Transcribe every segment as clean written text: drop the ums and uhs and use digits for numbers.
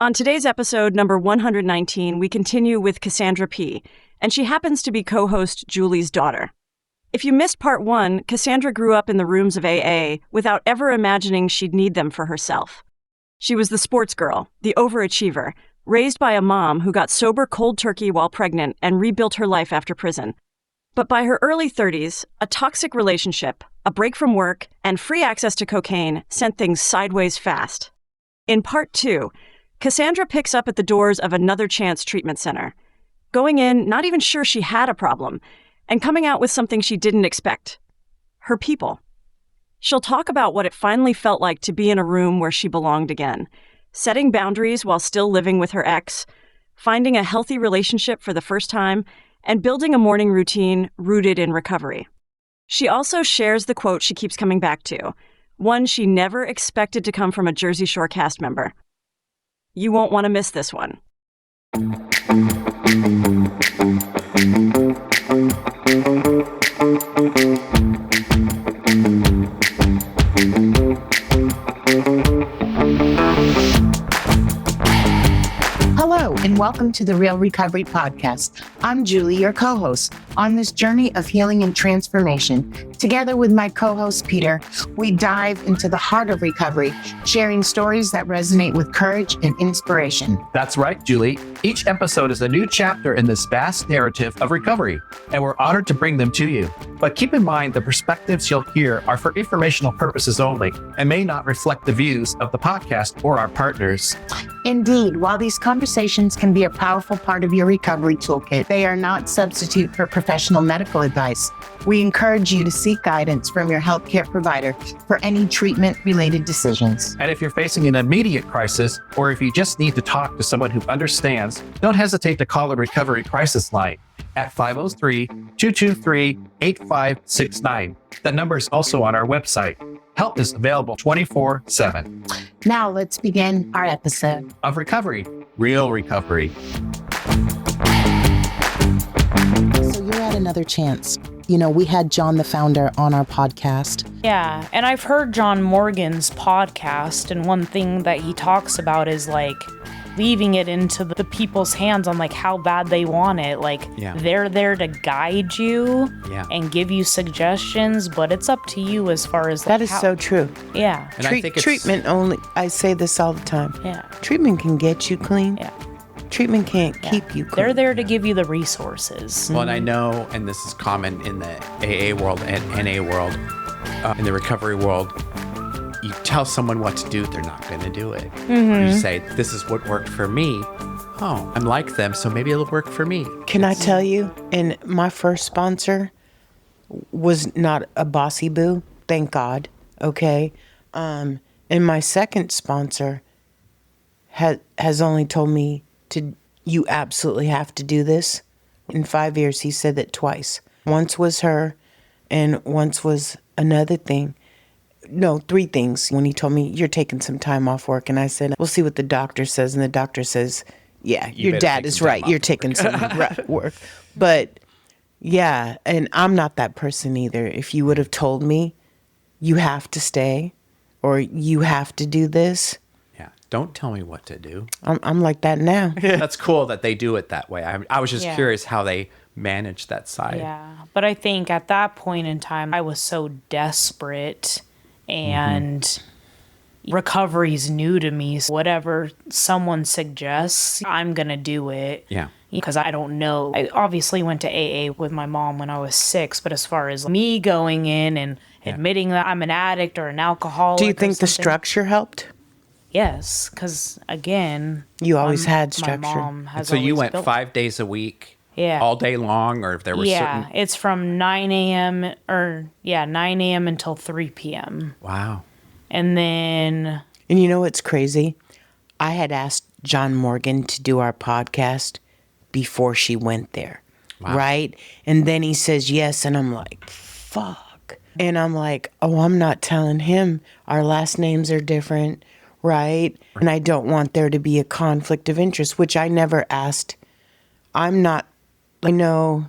On today's episode, number 119, we continue with Cassandra P., and she happens to be co-host Julie's daughter. If you missed part 1, Cassandra grew up in the rooms of AA without ever imagining she'd need them for herself. She was the sports girl, the overachiever, raised by a mom who got sober cold turkey while pregnant and rebuilt her life after prison. But by her early 30s, a toxic relationship, a break from work, and free access to cocaine sent things sideways fast. In part 2, Cassandra picks up at the doors of Another Chance treatment center, going in not even sure she had a problem, and coming out with something she didn't expect: her people. She'll talk about what it finally felt like to be in a room where she belonged again, setting boundaries while still living with her ex, finding a healthy relationship for the first time, and building a morning routine rooted in recovery. She also shares the quote she keeps coming back to, one she never expected to come from a Jersey Shore cast member. You won't want to miss this one. Hello, and welcome to the Real Recovery Podcast. I'm Julie, your co-host. On this journey of healing and transformation, together with my co-host Peter, we dive into the heart of recovery, sharing stories that resonate with courage and inspiration. That's right, Julie. Each episode is a new chapter in this vast narrative of recovery, and we're honored to bring them to you. But keep in mind, the perspectives you'll hear are for informational purposes only and may not reflect the views of the podcast or our partners. Indeed, while these conversations can be a powerful part of your recovery toolkit, they are not substitute for professional medical advice. We encourage you to seek guidance from your healthcare provider for any treatment-related decisions. And if you're facing an immediate crisis, or if you just need to talk to someone who understands, don't hesitate to call the Recovery Crisis Line at 503-223-8569. That number is also on our website. Help is available 24/7. Now let's begin our episode of Recovery, Real Recovery. So you're at Another Chance. You know, we had John, the founder, on our podcast. Yeah, and I've heard John Morgan's podcast, and one thing that he talks about is like leaving it into the people's hands on like how bad they want it. Like they're there to guide you and give you suggestions, but it's up to you as far as that is so true. Yeah. And I think treatment only, I say this all the time. Yeah. Treatment can get you clean. Yeah. Treatment can't keep you clean. They're there to give you the resources. Well, and I know, and this is common in the AA world and NA world, in the recovery world, you tell someone what to do, they're not going to do it. Mm-hmm. You say, this is what worked for me. Oh, I'm like them, so maybe it'll work for me. Can I tell you, and my first sponsor was not a bossy boo, thank God, okay? And my second sponsor has only told me you absolutely have to do this. In 5 years, he said that twice. Once was her, and once was another thing. No, 3 things. When he told me, you're taking some time off work. And I said, we'll see what the doctor says. And the doctor says, yeah, your dad is right. You're taking some work. But yeah, and I'm not that person either. If you would have told me, you have to stay or you have to do this. Yeah, don't tell me what to do. I'm like that now. That's cool that they do it that way. I was just curious how they manage that side. Yeah, but I think at that point in time, I was so desperate. And recovery's new to me. So whatever someone suggests, I'm going to do it. Yeah. Because I don't know. I obviously went to AA with my mom when I was 6, but as far as me going in and admitting that I'm an addict or an alcoholic. Do you think the structure helped? Yes, because again, you always had structure. My mom has so you went built 5 days a week? Yeah. All day long, or if there were certain... it's from 9 a.m. 9 a.m. until 3 p.m. Wow. And then... And you know what's crazy? I had asked John Morgan to do our podcast before she went there, right? And then he says yes, and I'm like, fuck. And I'm like, oh, I'm not telling him. Our last names are different, right? And I don't want there to be a conflict of interest, which I never asked. I know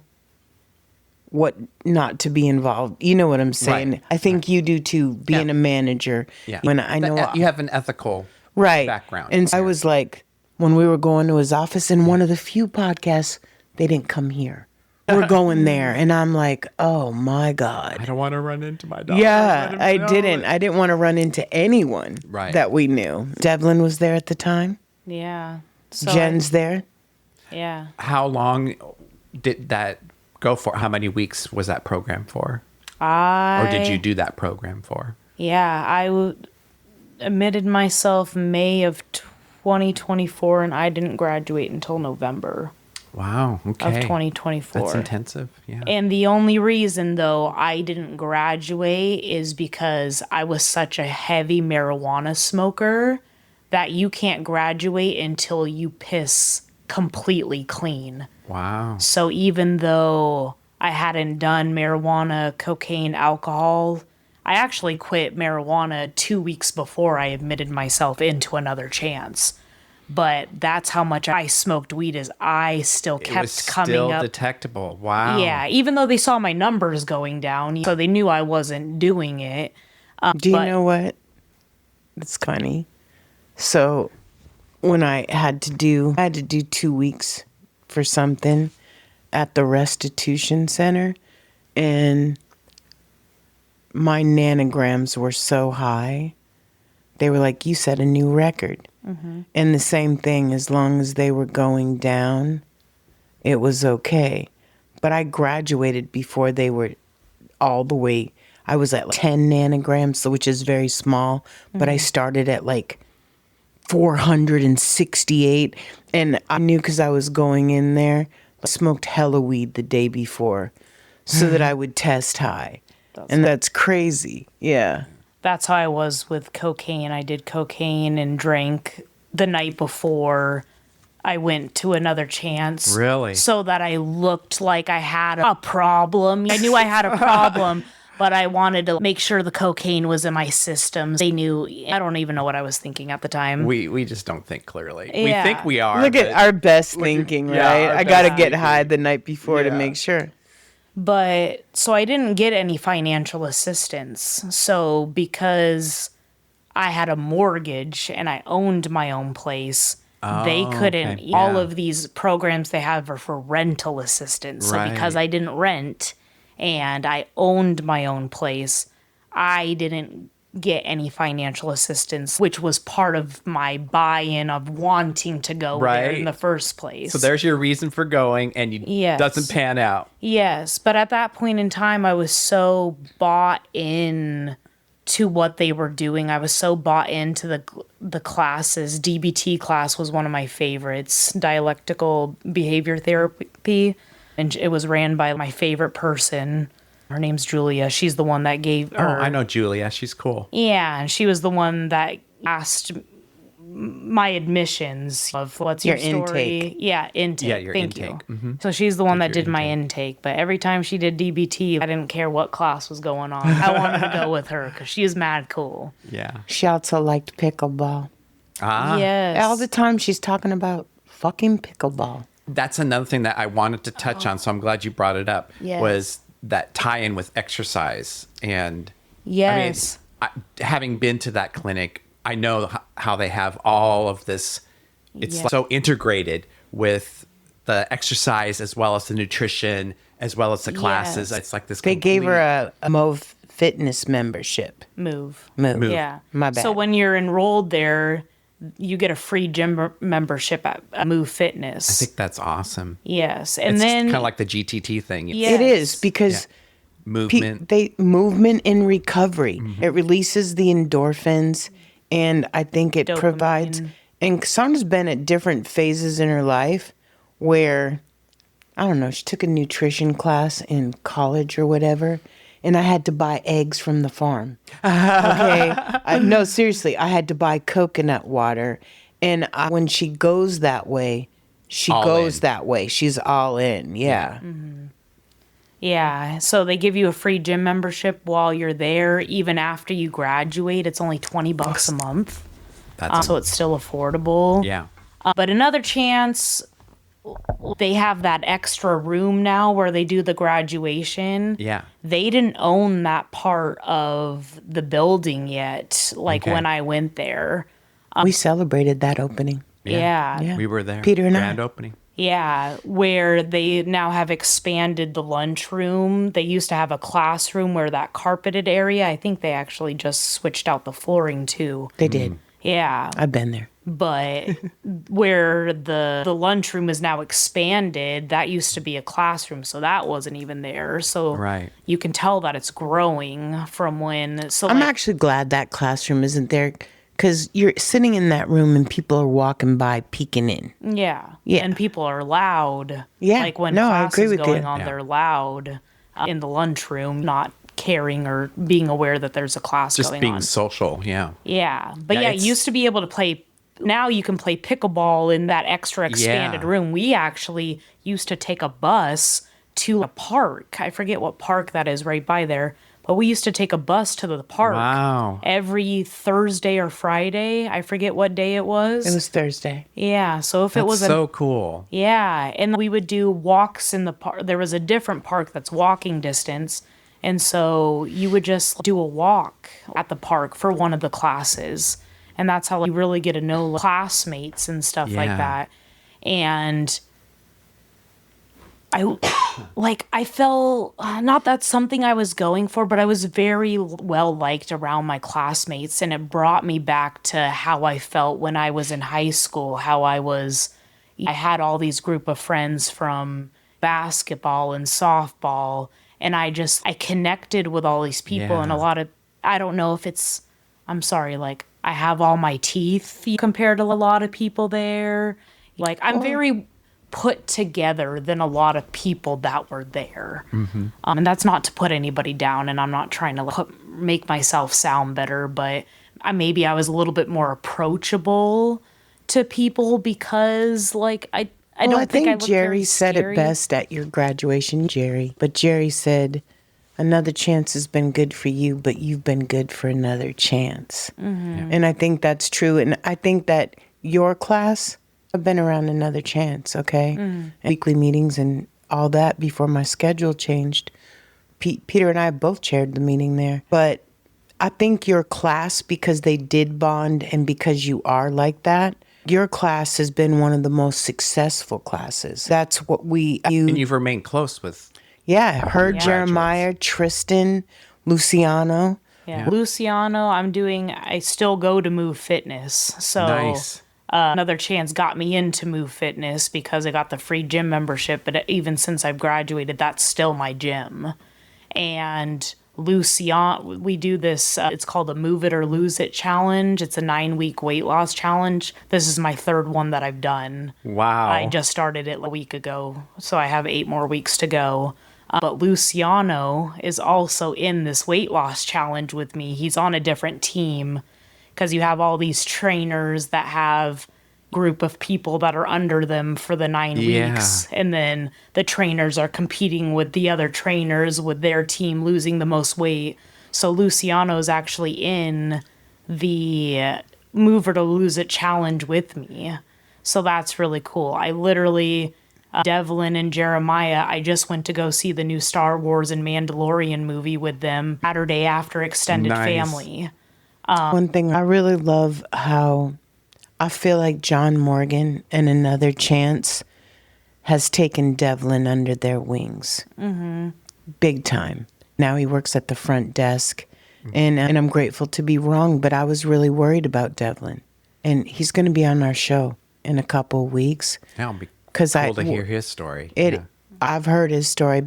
what not to be involved. You know what I'm saying? Right. I think you do too, being a manager. Yeah. When I know you have an ethical background. And I was like, when we were going to his office. In one of the few podcasts, they didn't come here. We're going there. And I'm like, oh my God. I don't want to run into my dog. Yeah, I didn't. I didn't want to run into anyone that we knew. Devlin was there at the time. Yeah. So Jen's there. Yeah. How long did that go for? How many weeks was that program for? Or did you do that program for? Yeah, I admitted myself May of 2024, and I didn't graduate until November. Wow. Okay. Of 2024. That's intensive. Yeah. And the only reason, though, I didn't graduate is because I was such a heavy marijuana smoker that you can't graduate until you piss completely clean. Wow. So even though I hadn't done marijuana, cocaine, alcohol, I actually quit marijuana 2 weeks before I admitted myself into another chance. But that's how much I smoked weed, is I still kept it was coming still up. detectable. Wow. Yeah, even though they saw my numbers going down, so they knew I wasn't doing it. Do you know what? It's funny. So when I had to do 2 weeks for something at the restitution center, and my nanograms were so high. They were like, you set a new record. Mm-hmm. And the same thing, as long as they were going down, it was okay. But I graduated before they were all the way. I was at 10 nanograms, which is very small, but I started at like 468. And I knew, because I was going in there, I smoked hella weed the day before so that I would test high. That's crazy. Yeah. That's how I was with cocaine. I did cocaine and drank the night before I went to another chance. Really? So that I looked like I had a problem. I knew I had a problem, but I wanted to make sure the cocaine was in my system. They knew. I don't even know what I was thinking at the time. We just don't think clearly. Yeah. We think we are. Look at our best thinking, right? I got to get high the night before to make sure. But so I didn't get any financial assistance. So because I had a mortgage and I owned my own place, they couldn't. Okay. All of these programs they have are for rental assistance. So because I didn't rent and I owned my own place, I didn't get any financial assistance, which was part of my buy-in of wanting to go there in the first place. So there's your reason for going, and it doesn't pan out. Yes, but at that point in time, I was so bought in to what they were doing. I was so bought into the classes. DBT class was one of my favorites, dialectical behavior therapy, and it was ran by my favorite person. Her name's Julia. She's the one that gave her... Oh, I know Julia. She's cool. Yeah, and she was the one that asked my admissions of what's your story. Intake. Yeah, intake. Yeah, your Thank intake. you. Mm-hmm. So she's the one that did my intake. But every time she did DBT, I didn't care what class was going on. I wanted to go with her because she is mad cool. Yeah. She also liked pickleball. Ah. Yes. All the time she's talking about fucking pickleball. That's another thing that I wanted to touch on, so I'm glad you brought it up, was that tie-in with exercise. And yes. I mean, having been to that clinic, I know how they have all of this. It's like so integrated with the exercise as well as the nutrition, as well as the classes. It's like this. They gave her a Move Fitness membership. Move. Yeah. My bad. So when you're enrolled there, you get a free gym membership at Move Fitness. I think that's awesome. Yes. And it's then kind of like the GTT thing. It is, because movement. Movement in recovery. Mm-hmm. It releases the endorphins, and I think it provides. And Cassandra's been at different phases in her life where, I don't know, she took a nutrition class in college or whatever, and I had to buy eggs from the farm. Okay? No, seriously, I had to buy coconut water. And when she goes that way, She's all in. Yeah. Mm-hmm. Yeah. So they give you a free gym membership while you're there. Even after you graduate, it's only $20 a month. So it's still affordable. Yeah. But another chance, they have that extra room now where they do the graduation. Yeah. They didn't own that part of the building yet, when I went there. We celebrated that opening. Yeah. We were there. Peter and Grand I. opening. Yeah, where they now have expanded the lunchroom. They used to have a classroom where that carpeted area, I think they actually just switched out the flooring too. They did. Yeah, I've been there. but where the lunchroom is now expanded, that used to be a classroom, so that wasn't even there. So Right. you can tell that it's growing from when. So I'm like, actually glad that classroom isn't there because you're sitting in that room and people are walking by peeking in. yeah, Yeah. and people are loud. Yeah. like when No, I class agree is with going you. on, Yeah. they're loud in the lunchroom, not caring or being aware that there's a class Just going being on. social. Yeah. Yeah, but Yeah, yeah, it's- you used to be able to play. Now you can play pickleball in that extra expanded Yeah. room. We actually used to take a bus to a park. I forget what park that is right by there, but we used to take a bus to the park. Wow. Every Thursday or Friday. I forget what day it was. It was Thursday. Yeah, so if it That's was so cool. yeah, and we would do walks in the park. There was a different park that's walking distance. And so you would just do a walk at the park for one of the classes. And that's how you really get to know classmates and stuff like Yeah. that. And I felt not that's something I was going for, but I was very well liked around my classmates. And it brought me back to how I felt when I was in high school, I had all these group of friends from basketball and softball, and I connected with all these people. And a Yeah. lot of, I don't know if it's, I'm sorry, like I have all my teeth compared to a lot of people there. Like I'm very put together than a lot of people that were there. And that's not to put anybody down, and I'm not trying to make myself sound better, but maybe I was a little bit more approachable to people because like I don't think I looked Jerry very said scary. it best at your graduation, Jerry. But Jerry said, another chance has been good for you, but you've been good for another chance. And I think that's true. And I think that your class, I've been around another chance, okay? Weekly meetings and all that before my schedule changed. Peter and I both chaired the meeting there. But I think your class, because they did bond and because you are like that, your class has been one of the most successful classes. That's what And you've remained close with. yeah, her, Yeah. Jeremiah, Tristan, Luciano. Yeah. Luciano, I still go to Move Fitness. So Nice. another chance got me into Move Fitness because I got the free gym membership. But even since I've graduated, that's still my gym. And Luciano, we do this, it's called a Move It or Lose It challenge. It's a 9-week weight loss challenge. This is my third one that I've done. Wow. I just started it a week ago, so I have 8 more weeks to go. But Luciano is also in this weight loss challenge with me. He's on a different team because you have all these trainers that have group of people that are under them for the 9 Yeah. weeks. And then the trainers are competing with the other trainers with their team losing the most weight. So Luciano's actually in the Move It or Lose It challenge with me. So that's really cool. I literally, Devlin and Jeremiah, I just went to go see the new Star Wars and Mandalorian movie with them Saturday after Extended Nice. Family. One thing I really love how I feel like John Morgan and Another Chance has taken Devlin under their wings. Big time. Now he works at the front desk. And I'm grateful to be wrong, but I was really worried about Devlin. And he's going to be on our show in a couple of weeks. Now it'll be 'Cause cool to hear his story. Yeah. I've heard his story,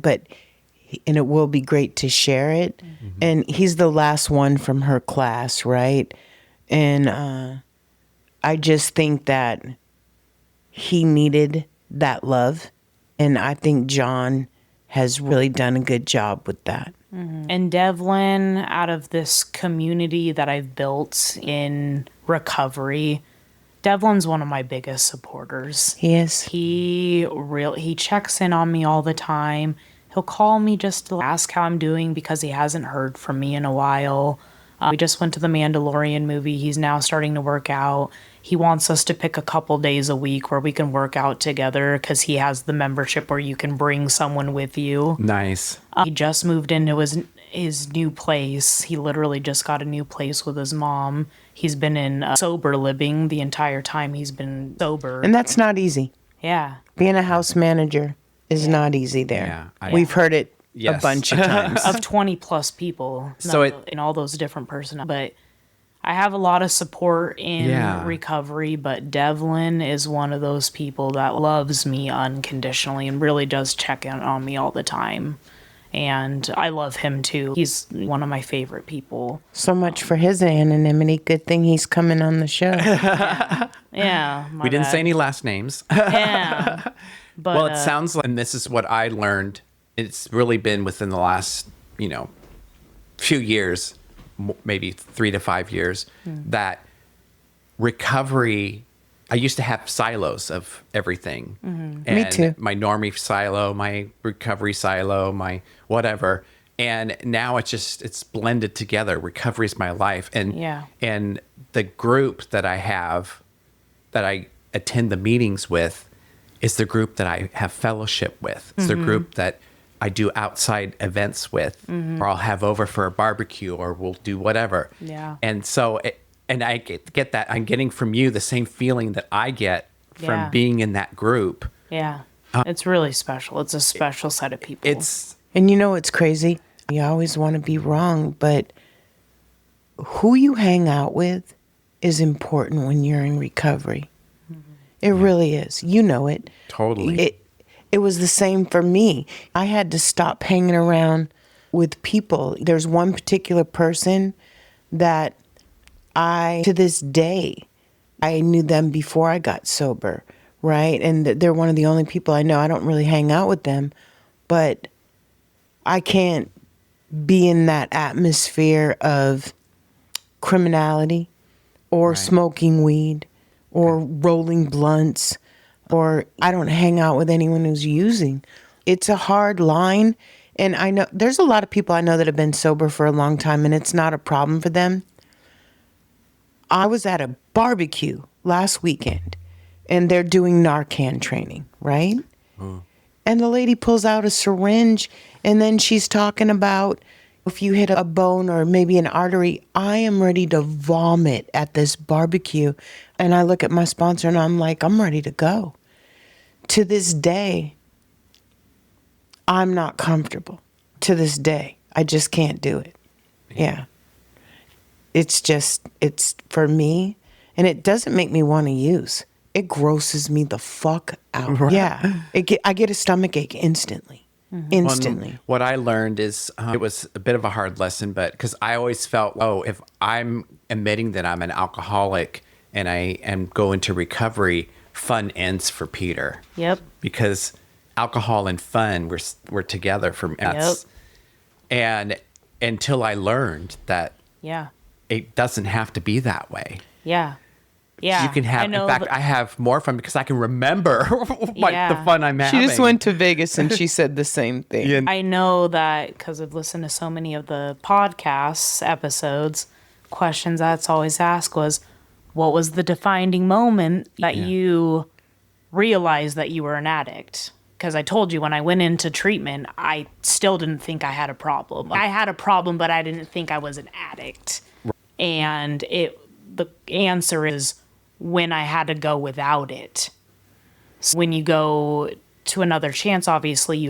and it will be great to share it. And he's the last one from her class, right? And I just think that he needed that love. And I think John has really done a good job with that. And Devlin, out of this community that I've built in recovery, Devlin's one of my biggest supporters. He is. He checks in on me all the time. He'll call me just to ask how I'm doing because he hasn't heard from me in a while. We just went to the Mandalorian movie. He's now starting to work out. He wants us to pick a couple days a week where we can work out together because he has the membership where you can bring someone with you. Nice. He just moved into his new place. He literally just got a new place with his mom. He's been in sober living the entire time he's been sober. And that's not easy. Yeah. Being a house manager is not easy there. We've heard it a bunch of times. Of 20 plus people. So in all those different personalities. But I have a lot of support in recovery, but Devlin is one of those people that loves me unconditionally and really does check in on me all the time. And I love him too. He's one of my favorite people. So much for his anonymity. Good thing he's coming on the show. Yeah. We didn't say any last names. Yeah. But, well, it sounds like, and this is what I learned, it's really been within the last, few years, maybe 3 to 5 years, that recovery, I used to have silos of everything. And Me too. My normie silo, my recovery silo, my whatever. And now it's blended together. Recovery is my life. And the group that I have, that I attend the meetings with, is the group that I have fellowship with. It's the group that I do outside events with, or I'll have over for a barbecue, or we'll do whatever. Yeah. And so, and I get that. I'm getting from you the same feeling that I get from being in that group. Yeah. It's really special. It's a special set of people. And it's crazy. You always want to be wrong, but who you hang out with is important when you're in recovery. It really is. You know it. Totally. It was the same for me. I had to stop hanging around with people. There's one particular person that to this day, I knew them before I got sober, right? And they're one of the only people I know. I don't really hang out with them, but I can't be in that atmosphere of criminality or smoking weed or rolling blunts, or I don't hang out with anyone who's using. It's a hard line. And I know there's a lot of people I know that have been sober for a long time and it's not a problem for them. I was at a barbecue last weekend and they're doing Narcan training, right? And the lady pulls out a syringe and then she's talking about if you hit a bone or maybe an artery. I am ready to vomit at this barbecue. And I look at my sponsor and I'm like, I'm ready to go. To this day, I'm not comfortable. To this day, I just can't do it. Yeah. It's for me, and it doesn't make me want to use. It grosses me the fuck out. Right. Yeah. I get a stomach ache instantly. Instantly. What I learned is it was a bit of a hard lesson, but because I always felt, if I'm admitting that I'm an alcoholic and I am going to recovery, fun ends for Peter. Yep. Because alcohol and fun were together for me. Yep. And until I learned that it doesn't have to be that way. Yeah. Yeah. You can have, in fact, I have more fun because I can remember the fun I'm having. She just went to Vegas and she said the same thing. Yeah. I know that because I've listened to so many of the podcasts episodes, questions that's always asked was, what was the defining moment that you realized that you were an addict? Because I told you when I went into treatment, I still didn't think I had a problem. I had a problem, but I didn't think I was an addict. And the answer is when I had to go without it. So when you go to another chance, obviously you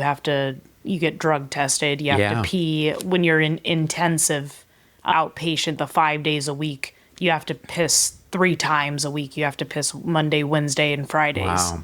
get drug tested. You have to pee. When you're in intensive outpatient, the 5 days a week, you have to piss 3 times a week. You have to piss Monday, Wednesday, and Fridays. Wow.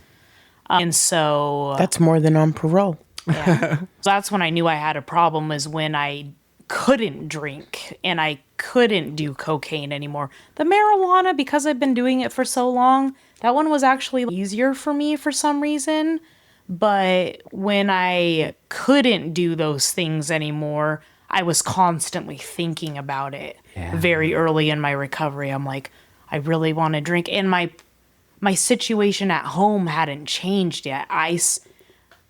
And so that's more than on parole. Yeah. So that's when I knew I had a problem, is when I couldn't drink and I couldn't do cocaine anymore. The marijuana, because I've been doing it for so long, that one was actually easier for me for some reason. But when I couldn't do those things anymore, I was constantly thinking about it. Very early in my recovery. I'm like, I really want to drink. And my situation at home hadn't changed yet.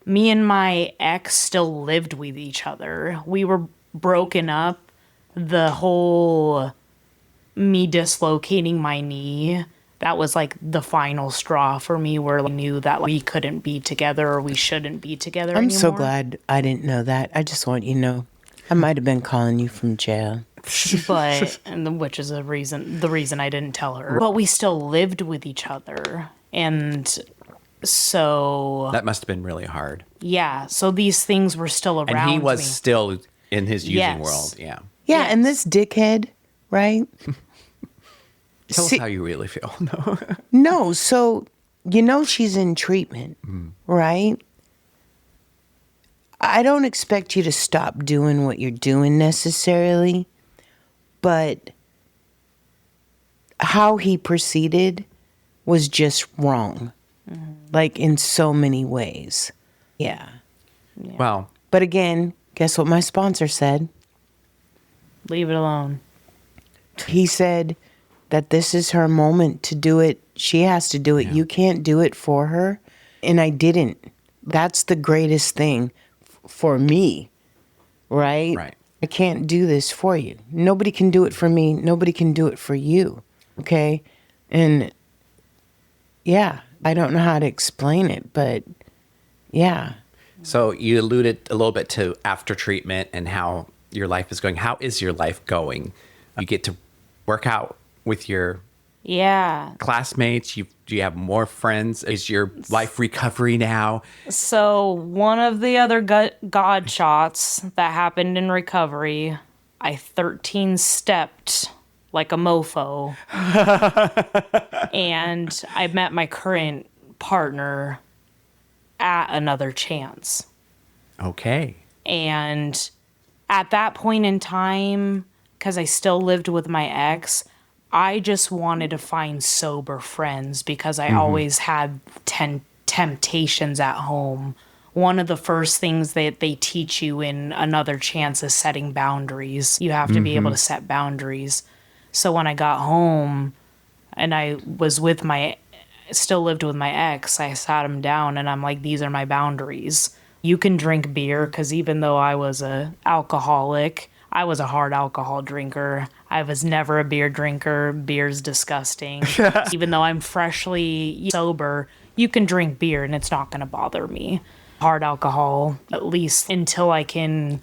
Me and my ex still lived with each other. We were broken up. The whole me dislocating my knee, that was like the final straw for me, where I knew that we couldn't be together or we shouldn't be together anymore. I'm so glad I didn't know that. I just want you to know. I might have been calling you from jail. Which is the reason I didn't tell her. But we still lived with each other. And so That must have been really hard. yeah, so these things were still around And he was me. still in his using Yes. world. Yeah. Yeah, Yes. and this dickhead, right? Tell See- us how you really feel. No. No, so you know she's in treatment, right? I don't expect you to stop doing what you're doing necessarily, but how he proceeded was just wrong. Like in so many ways. Yeah. Well, But again, guess what my sponsor said? Leave it alone. He said that this is her moment to do it. She has to do it. You can't do it for her. And I didn't. That's the greatest thing for me, right? Right. I can't do this for you. Nobody can do it for me. Nobody can do it for you. Okay? And yeah, I don't know how to explain it, but yeah. so you alluded a little bit to after treatment and how your life is going. How is your life going? You get to work out with your Yeah. classmates. Do you have more friends? Is your life recovery now? So one of the other God shots that happened in recovery, I 13 stepped like a mofo. And I met my current partner at another chance. Okay. And at that point in time, because I still lived with my ex, I just wanted to find sober friends because I always had temptations at home. One of the first things that they teach you in another chance is setting boundaries. You have to be able to set boundaries. So when I got home and I was still lived with my ex, I sat him down and I'm like, these are my boundaries. You can drink beer, because even though I was a alcoholic, I was a hard alcohol drinker. I was never a beer drinker. Beer's disgusting. Even though I'm freshly sober, you can drink beer and it's not going to bother me. Hard alcohol, at least until I can.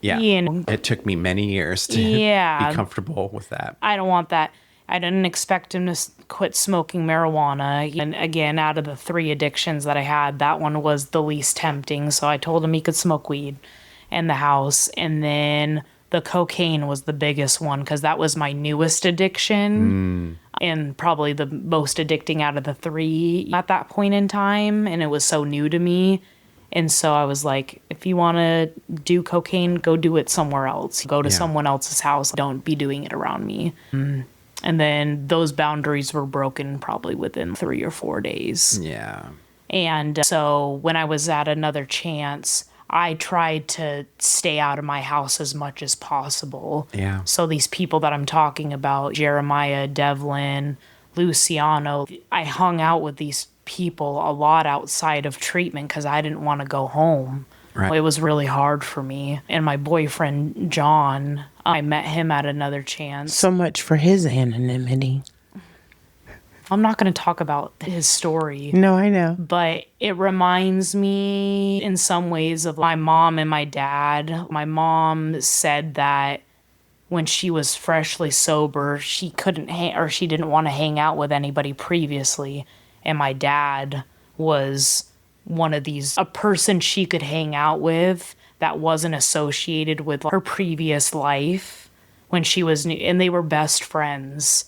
Yeah. You know, It took me many years to Yeah. be comfortable with that. I don't want that. I didn't expect him to quit smoking marijuana. And again, out of the 3 addictions that I had, that one was the least tempting. So I told him he could smoke weed in the house. And then the cocaine was the biggest one because that was my newest addiction and probably the most addicting out of the 3 at that point in time. And it was so new to me. And so I was like, if you want to do cocaine, go do it somewhere else. Go to someone else's house. Don't be doing it around me. And then those boundaries were broken probably within 3 or 4 days. Yeah. And so when I was at another chance, I tried to stay out of my house as much as possible. Yeah. So these people that I'm talking about, Jeremiah, Devlin, Luciano, I hung out with these people a lot outside of treatment because I didn't want to go home. Right. It was really hard for me. And my boyfriend, John, I met him at another chance. So much for his anonymity. I'm not going to talk about his story. No, I know. But it reminds me in some ways of my mom and my dad. My mom said that when she was freshly sober, she couldn't she didn't want to hang out with anybody previously. And my dad was one of these, a person she could hang out with that wasn't associated with her previous life when she was new. And they were best friends.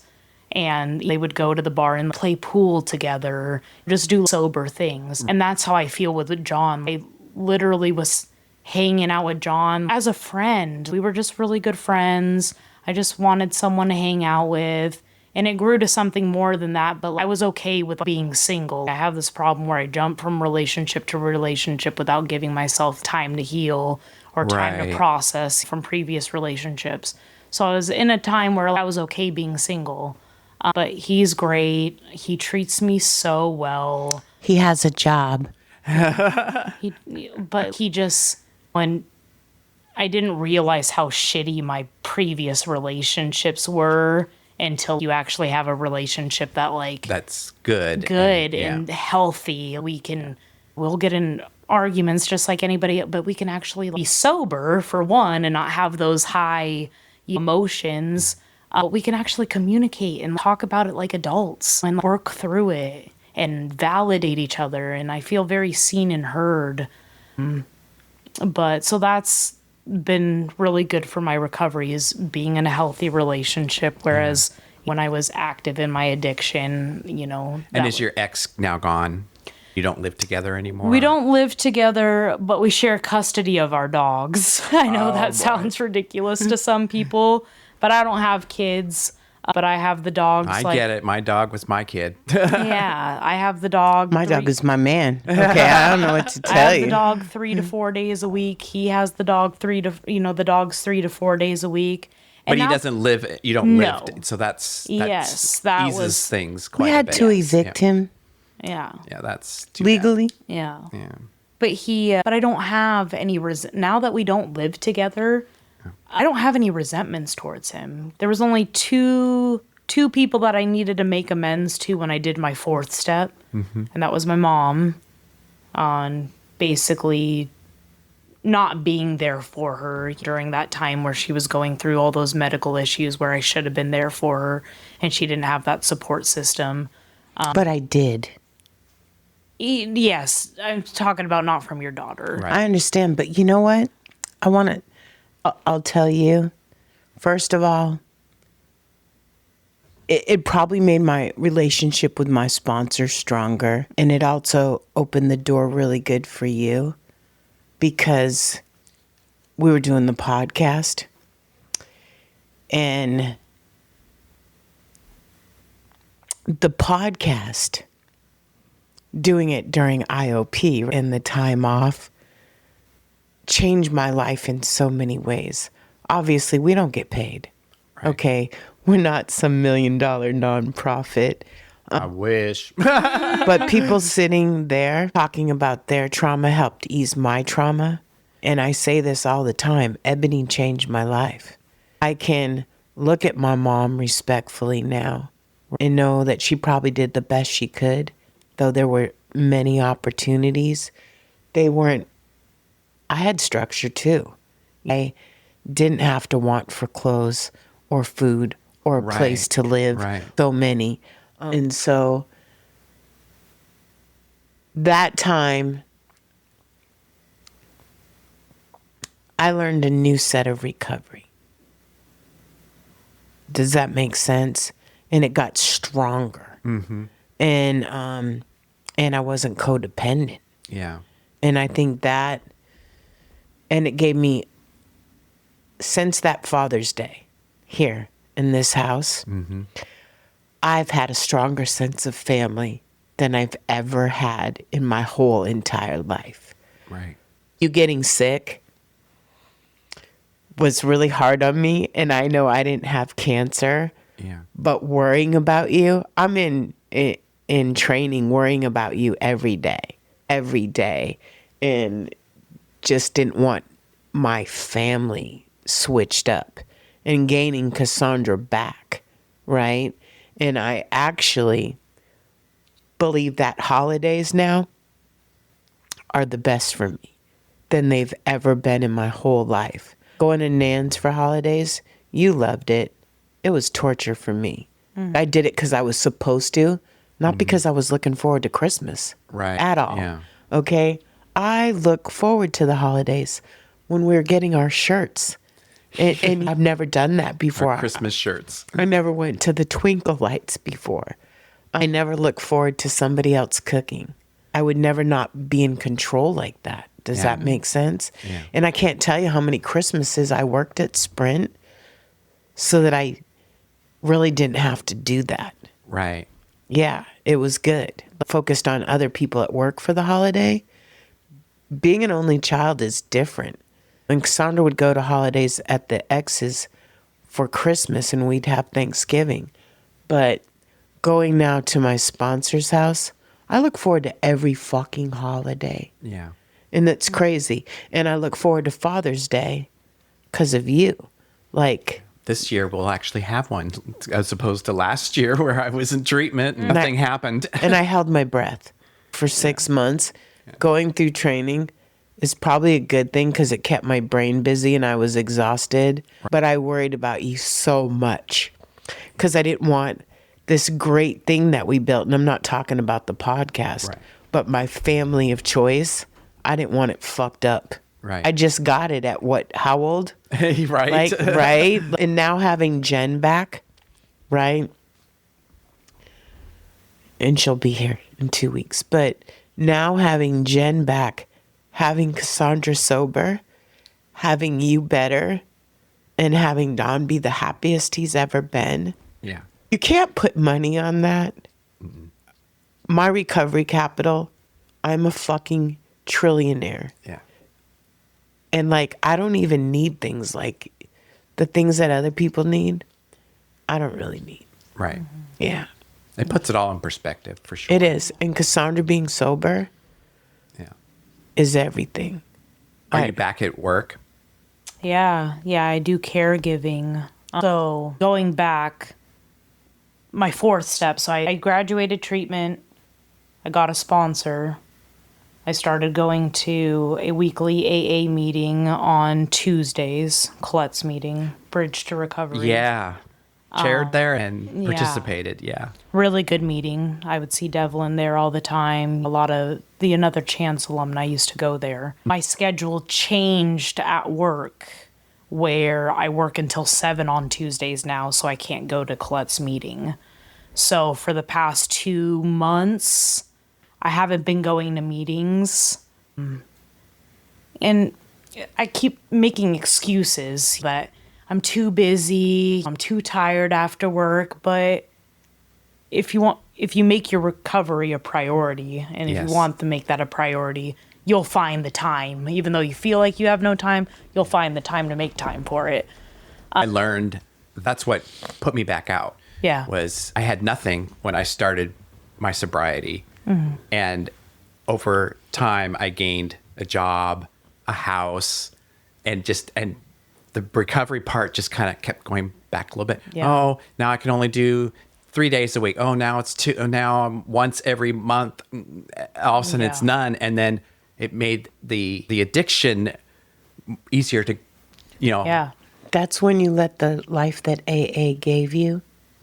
And they would go to the bar and play pool together, just do sober things. And that's how I feel with John. I literally was hanging out with John as a friend. We were just really good friends. I just wanted someone to hang out with. And it grew to something more than that, but I was okay with being single. I have this problem where I jump from relationship to relationship without giving myself time to heal or time to Right. process from previous relationships. So I was in a time where I was okay being single. But he's great. He treats me so well. He has a job. But he just, when I didn't realize how shitty my previous relationships were until you actually have a relationship that That's good. good Yeah. and healthy. We'll get in arguments just like anybody, but we can actually be sober for one and not have those high emotions. We can actually communicate and talk about it like adults and work through it and validate each other. And I feel very seen and heard. But so that's been really good for my recovery, is being in a healthy relationship. Whereas when I was active in my addiction, And is your ex now gone? You don't live together anymore? We don't live together, but we share custody of our dogs. I know that sounds ridiculous to some people, but I don't have kids, but I have the dogs. I get it. My dog was my kid. Yeah, I have the dog. My dog is my man. Okay, I don't know what to I tell have you. the dog 3 to 4 days a week. He has the dog the dog's 3 to 4 days a week. But And he now- doesn't live, you don't No. live, so that's Yes, that eases was- things quite We a had bit. to evict him Yeah, Yeah, that's too legally. yeah. bad. Yeah. But I don't have any now that we don't live together, I don't have any resentments towards him. There was only two people that I needed to make amends to when I did my 4th step, and that was my mom, on basically not being there for her during that time where she was going through all those medical issues, where I should have been there for her, and she didn't have that support system. But I did. Yes, I'm talking about not from your daughter. Right. I understand, but you know what? I'll tell you, first of all, it probably made my relationship with my sponsor stronger. And it also opened the door really good for you, because we were doing the podcast and the podcast, doing it during IOP and the time off, changed my life in so many ways. Obviously, we don't get paid. Right. Okay. We're not some $1 million nonprofit. I wish. But people sitting there talking about their trauma helped ease my trauma. And I say this all the time. Ebony changed my life. I can look at my mom respectfully now and know that she probably did the best she could, though there were many opportunities. I had structure too. I didn't have to want for clothes or food or a place to live. Right. So many. And so that time, I learned a new set of recovery. Does that make sense? And it got stronger. Mm-hmm. And I wasn't codependent. Yeah. And I think that, and it gave me, since that Father's Day here in this house, I've had a stronger sense of family than I've ever had in my whole entire life. Right. You getting sick was really hard on me, and I know I didn't have cancer, Yeah. but worrying about you, I'm in training worrying about you every day, and just didn't want my family switched up, and gaining Cassandra back, right? And I actually believe that holidays now are the best for me than they've ever been in my whole life. Going to Nan's for holidays, you loved it. It was torture for me. I did it because I was supposed to, not because I was looking forward to Christmas. Right. At all. Yeah. Okay? I look forward to the holidays when we're getting our shirts. And I've never done that before. Our Christmas shirts. I never went to the twinkle lights before. I never looked forward to somebody else cooking. I would never not be in control like that. Does that make sense? Yeah. And I can't tell you how many Christmases I worked at Sprint so that I really didn't have to do that. Right. Yeah, it was good. Focused on other people at work for the holiday. Being an only child is different. When Cassandra would go to holidays at the ex's for Christmas and we'd have Thanksgiving. But going now to my sponsor's house, I look forward to every fucking holiday. Yeah. And that's crazy. And I look forward to Father's Day because of you. Like, This year we'll actually have one, as opposed to last year where I was in treatment and nothing happened. and I held my breath for 6 months going through training is probably a good thing because it kept my brain busy and I was exhausted. But I worried about you so much because I didn't want this great thing that we built. And I'm not talking about the podcast, but my family of choice. I didn't want it fucked up. Right. I just got it at how old? Right. Right. And now having Jen back, right? And she'll be here in 2 weeks. But now having Jen back, having Cassandra sober, having you better, and having Don be the happiest he's ever been. Yeah. You can't put money on that. Mm-mm. My recovery capital, I'm a fucking trillionaire. Yeah. And I don't even need things like the things that other people need. I don't really need. Right. Yeah. It puts it all in perspective for sure. It is. And Cassandra being sober is everything. Are you back at work? Yeah, I do caregiving. So going back, my fourth step. So I graduated treatment. I got a sponsor. I started going to a weekly AA meeting on Tuesdays, Colette's meeting, Bridge to Recovery. Yeah. Chaired there and participated. Yeah. Really good meeting. I would see Devlin there all the time. A lot of the Another Chance alumni used to go there. My schedule changed at work where I work until 7 on Tuesdays now, so I can't go to Colette's meeting. So for the past 2 months, I haven't been going to meetings. And I keep making excuses that I'm too busy, I'm too tired after work, but if you make your recovery a priority, and if you want to make that a priority, you'll find the time. Even though you feel like you have no time, you'll find the time to make time for it. I learned that's what put me back out. Yeah. Was I had nothing when I started my sobriety. Mm-hmm. And over time I gained a job, a house, and the recovery part just kind of kept going back a little bit. Yeah. Oh, now I can only do 3 days a week. Oh, now it's 2. Oh, now I'm once every month. All of a sudden it's none. And then it made the addiction easier to, Yeah. That's when you let the life that AA gave you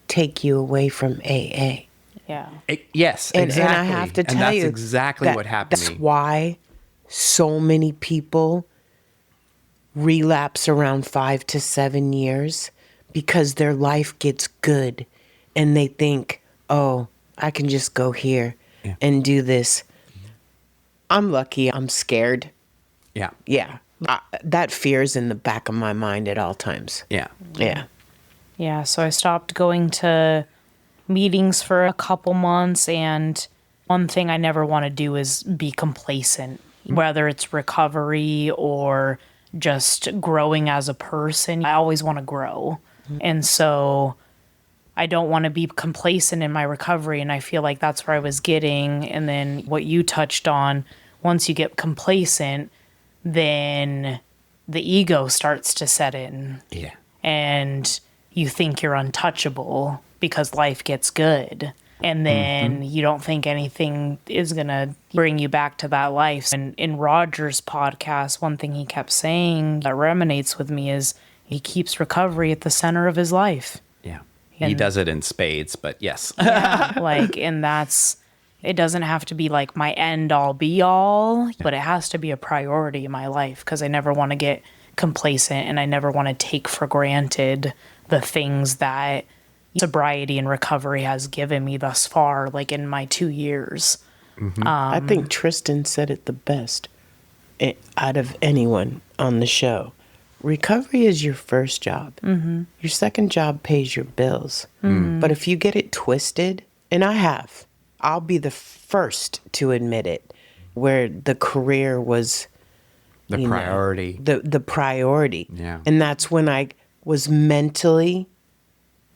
take you away from AA. Yeah. Yes, and, exactly. And I have to tell you, that's exactly what happened to me. That's why so many people relapse around 5 to 7 years, because their life gets good and they think, oh, I can just go here and do this. I'm lucky. I'm scared. Yeah. Yeah. That fear is in the back of my mind at all times. Yeah. Yeah. Yeah. So I stopped going to meetings for a couple months, and one thing I never want to do is be complacent, whether it's recovery or just growing as a person. I always want to grow. And so I don't want to be complacent in my recovery. And I feel like that's where I was getting. And then what you touched on, once you get complacent, then the ego starts to set in. Yeah. And you think you're untouchable because life gets good. And then you don't think anything is going to bring you back to that life. And in Roger's podcast, one thing he kept saying that resonates with me is he keeps recovery at the center of his life. Yeah. He does it in spades, but yes. Yeah, and it doesn't have to be like my end all be all, but it has to be a priority in my life, because I never want to get complacent and I never want to take for granted the things that sobriety and recovery has given me thus far, in my 2 years. Mm-hmm. I think Tristan said it the best out of anyone on the show. Recovery is your first job. Mm-hmm. Your second job pays your bills. Mm-hmm. But if you get it twisted, and I'll be the first to admit it, where the career was the priority. The priority. Yeah. And that's when I was mentally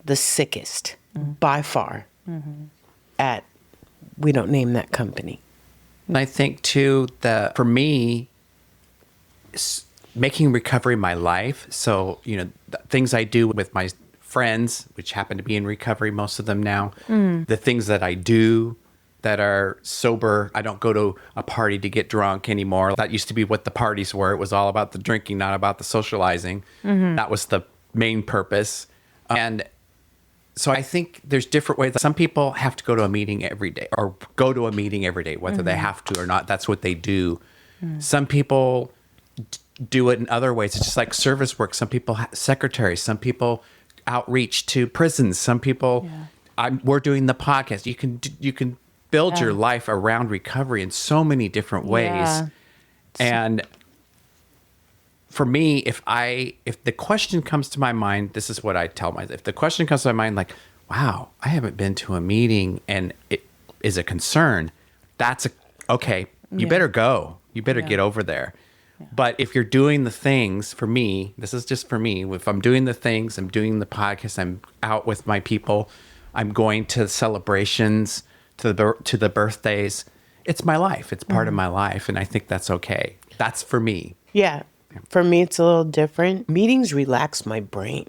the sickest by far at, we don't name that company. And I think too that for me, making recovery my life. So, the things I do with my friends, which happen to be in recovery, most of them now, the things that I do, that are sober. I don't go to a party to get drunk anymore. That used to be what the parties were. It was all about the drinking, not about the socializing. That was the main purpose. And so I think there's different ways. Some people have to go to a meeting every day or go to a meeting every day, whether they have to or not. That's what they do. Some people do it in other ways. It's just like service work. Some people, secretaries, some people outreach to prisons. Some people, we're doing the podcast. You can build your life around recovery in so many different ways. Yeah. And for me, if the question comes to my mind, this is what I tell myself. If the question comes to my mind, like, wow, I haven't been to a meeting and it is a concern, okay, you better go. You better get over there. But if you're doing the things, for me, this is just for me, if I'm doing the things, I'm doing the podcast, I'm out with my people, I'm going to celebrations, to the birthdays, it's my life. It's part of my life. And I think that's okay. That's for me. Yeah. For me, it's a little different. Meetings relax my brain.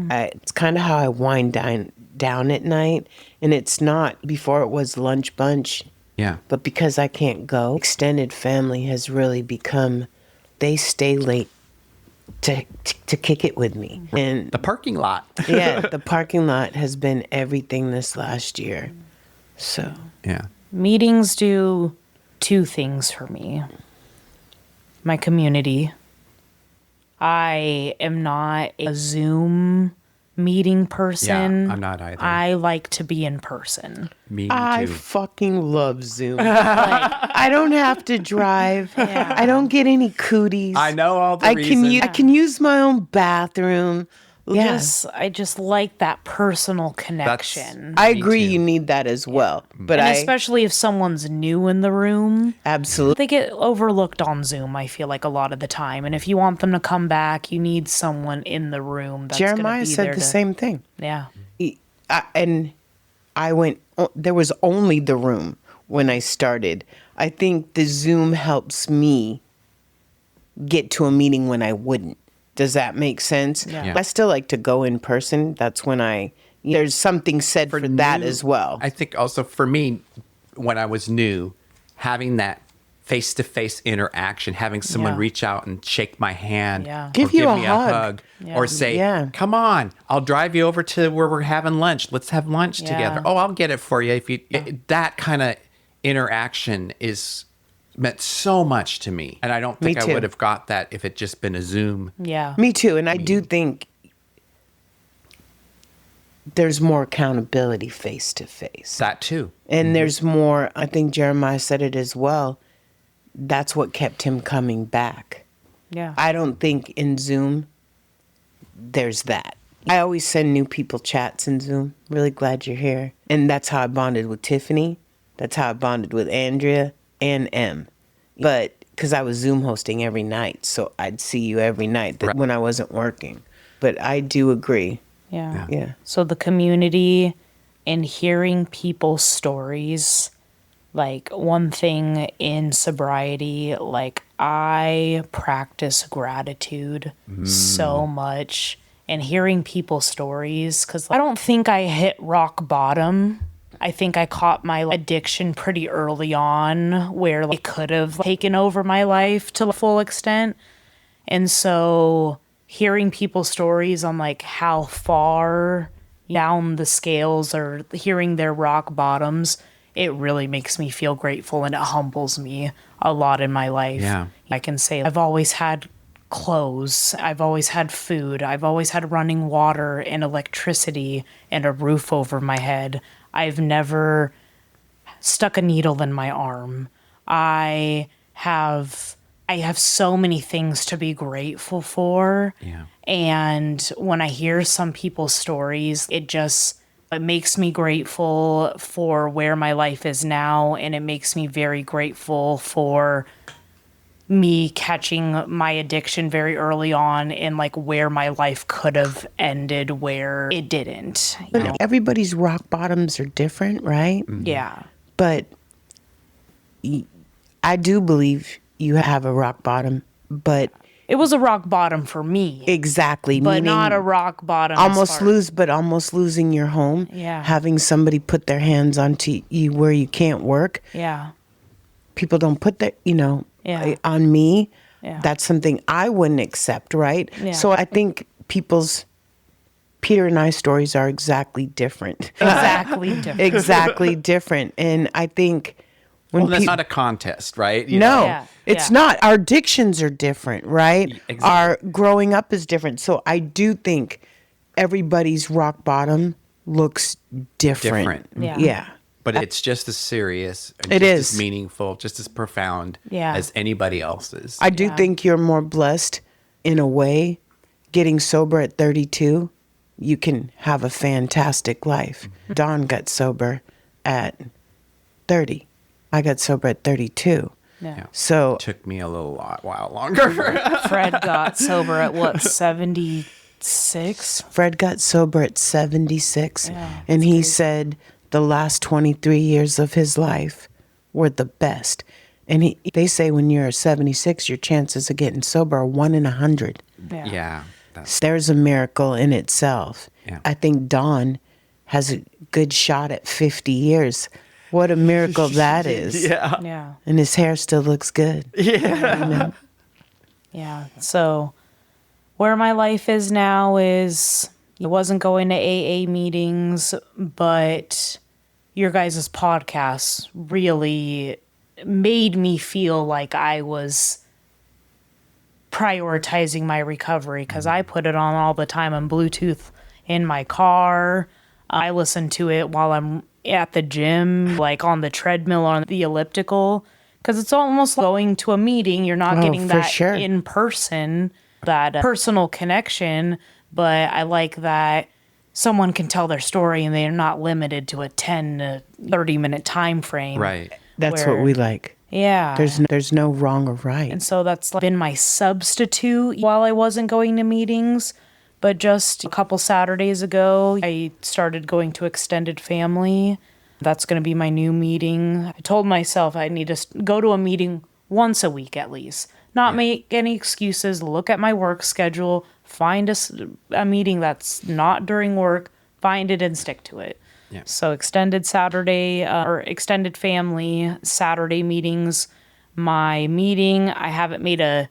It's kind of how I wind down at night. And it's not, before it was lunch bunch. Yeah. But because I can't go, extended family has really become, they stay late to kick it with me. And The parking lot. yeah, the parking lot has been everything this last year. So Yeah. Meetings do two things for me. My community. I am not a Zoom meeting person. Yeah, I'm not either. I like to be in person. Me I too. fucking love Zoom. I don't have to drive. I don't get any cooties. I know all the I reasons. can use my own bathroom. Yes, I just like that personal connection. I agree. You need that as well. But and especially if someone's new in the room. Absolutely. They get overlooked on Zoom, I feel like, a lot of the time. And if you want them to come back, you need someone in the room that's gonna Jeremiah be said there the same thing. Yeah. I went, there was only the room when I started. I think the Zoom helps me get to a meeting when I wouldn't. Does that make sense? Yeah. I still like to go in person. That's when there's something said for that new- as well. I think also for me, when I was new, having that face-to-face interaction, having someone Yeah. reach out and shake my hand, Yeah. or Give you a me hug. or say, Yeah. "Come on, I'll drive you over to where we're having lunch. Let's have lunch together." Oh, I'll get it for you. That kind of interaction meant so much to me, and I don't think Me I too. would have got that if it just been a Zoom. Yeah. Me too. And I do think there's more accountability face to face. That too. And there's more, I think Jeremiah said it as well. That's what kept him coming back. Yeah. I don't think in Zoom there's that. I always send new people chats in Zoom. Really glad you're here. And that's how I bonded with Tiffany. That's how I bonded with Andrea and M. But because I was Zoom hosting every night, so I'd see you every night when I wasn't working. But I do agree. Yeah. Yeah. So the community and hearing people's stories, like one thing in sobriety, like I practice gratitude so much, and hearing people's stories, because I don't think I hit rock bottom. I think I caught my addiction pretty early on where it could have taken over my life to the full extent. And so hearing people's stories on like how far down the scales or hearing their rock bottoms, it really makes me feel grateful and it humbles me a lot in my life. Yeah. I can say I've always had clothes, I've always had food, I've always had running water and electricity and a roof over my head. I've never stuck a needle in my arm. I have so many things to be grateful for. Yeah. And when I hear some people's stories, it makes me grateful for where my life is now, and it makes me very grateful for me catching my addiction very early on and like where my life could have ended where it didn't. You know? Everybody's rock bottoms are different, right? Yeah. But I do believe you have a rock bottom, but it was a rock bottom for me. Exactly. But meaning not a rock bottom. almost losing your home. Yeah. Having somebody put their hands onto you where you can't work. Yeah. People don't put that, Yeah. on me. Yeah. That's something I wouldn't accept, right? Yeah. So I think Peter and I stories are exactly different. Exactly different. Exactly different. And I think when Well, that's not a contest, right? You No, know? Yeah, it's yeah. not. Our addictions are different, right? Exactly. Our growing up is different. So I do think everybody's rock bottom looks different. Yeah. Yeah. But it's just as serious, and It just is. as meaningful, just as profound Yeah. as anybody else's. I do think you're more blessed in a way. Getting sober at 32, you can have a fantastic life. Dawn got sober at 30. I got sober at 32. Yeah. So Took me a while longer. Fred got sober at what, 76? Fred got sober at 76, Yeah, and he said the last 23 years of his life were the best. And they say when you're 76, your chances of getting sober are 1 in 100. Yeah. There's a miracle in itself. Yeah. I think Don has a good shot at 50 years. What a miracle that is. Yeah. Yeah. And his hair still looks good. Yeah. So where my life is now is I wasn't going to AA meetings, but your guys' podcasts really made me feel like I was prioritizing my recovery because I put it on all the time on Bluetooth in my car. I listen to it while I'm at the gym, like on the treadmill, on the elliptical, because it's almost going to a meeting. You're not getting for that sure. in person, that personal connection. But I like that someone can tell their story and they're not limited to a 10 to 30 minute time frame. Right. That's Where- what we like. Yeah. There's no wrong or right. And so that's been my substitute while I wasn't going to meetings. But just a couple Saturdays ago, I started going to extended family. That's going to be my new meeting. I told myself I need to go to a meeting once a week at least. Not make any excuses, look at my work schedule, find a meeting that's not during work, find it and stick to it. Yeah. So extended Saturday or extended family Saturday meetings. My meeting, I haven't made a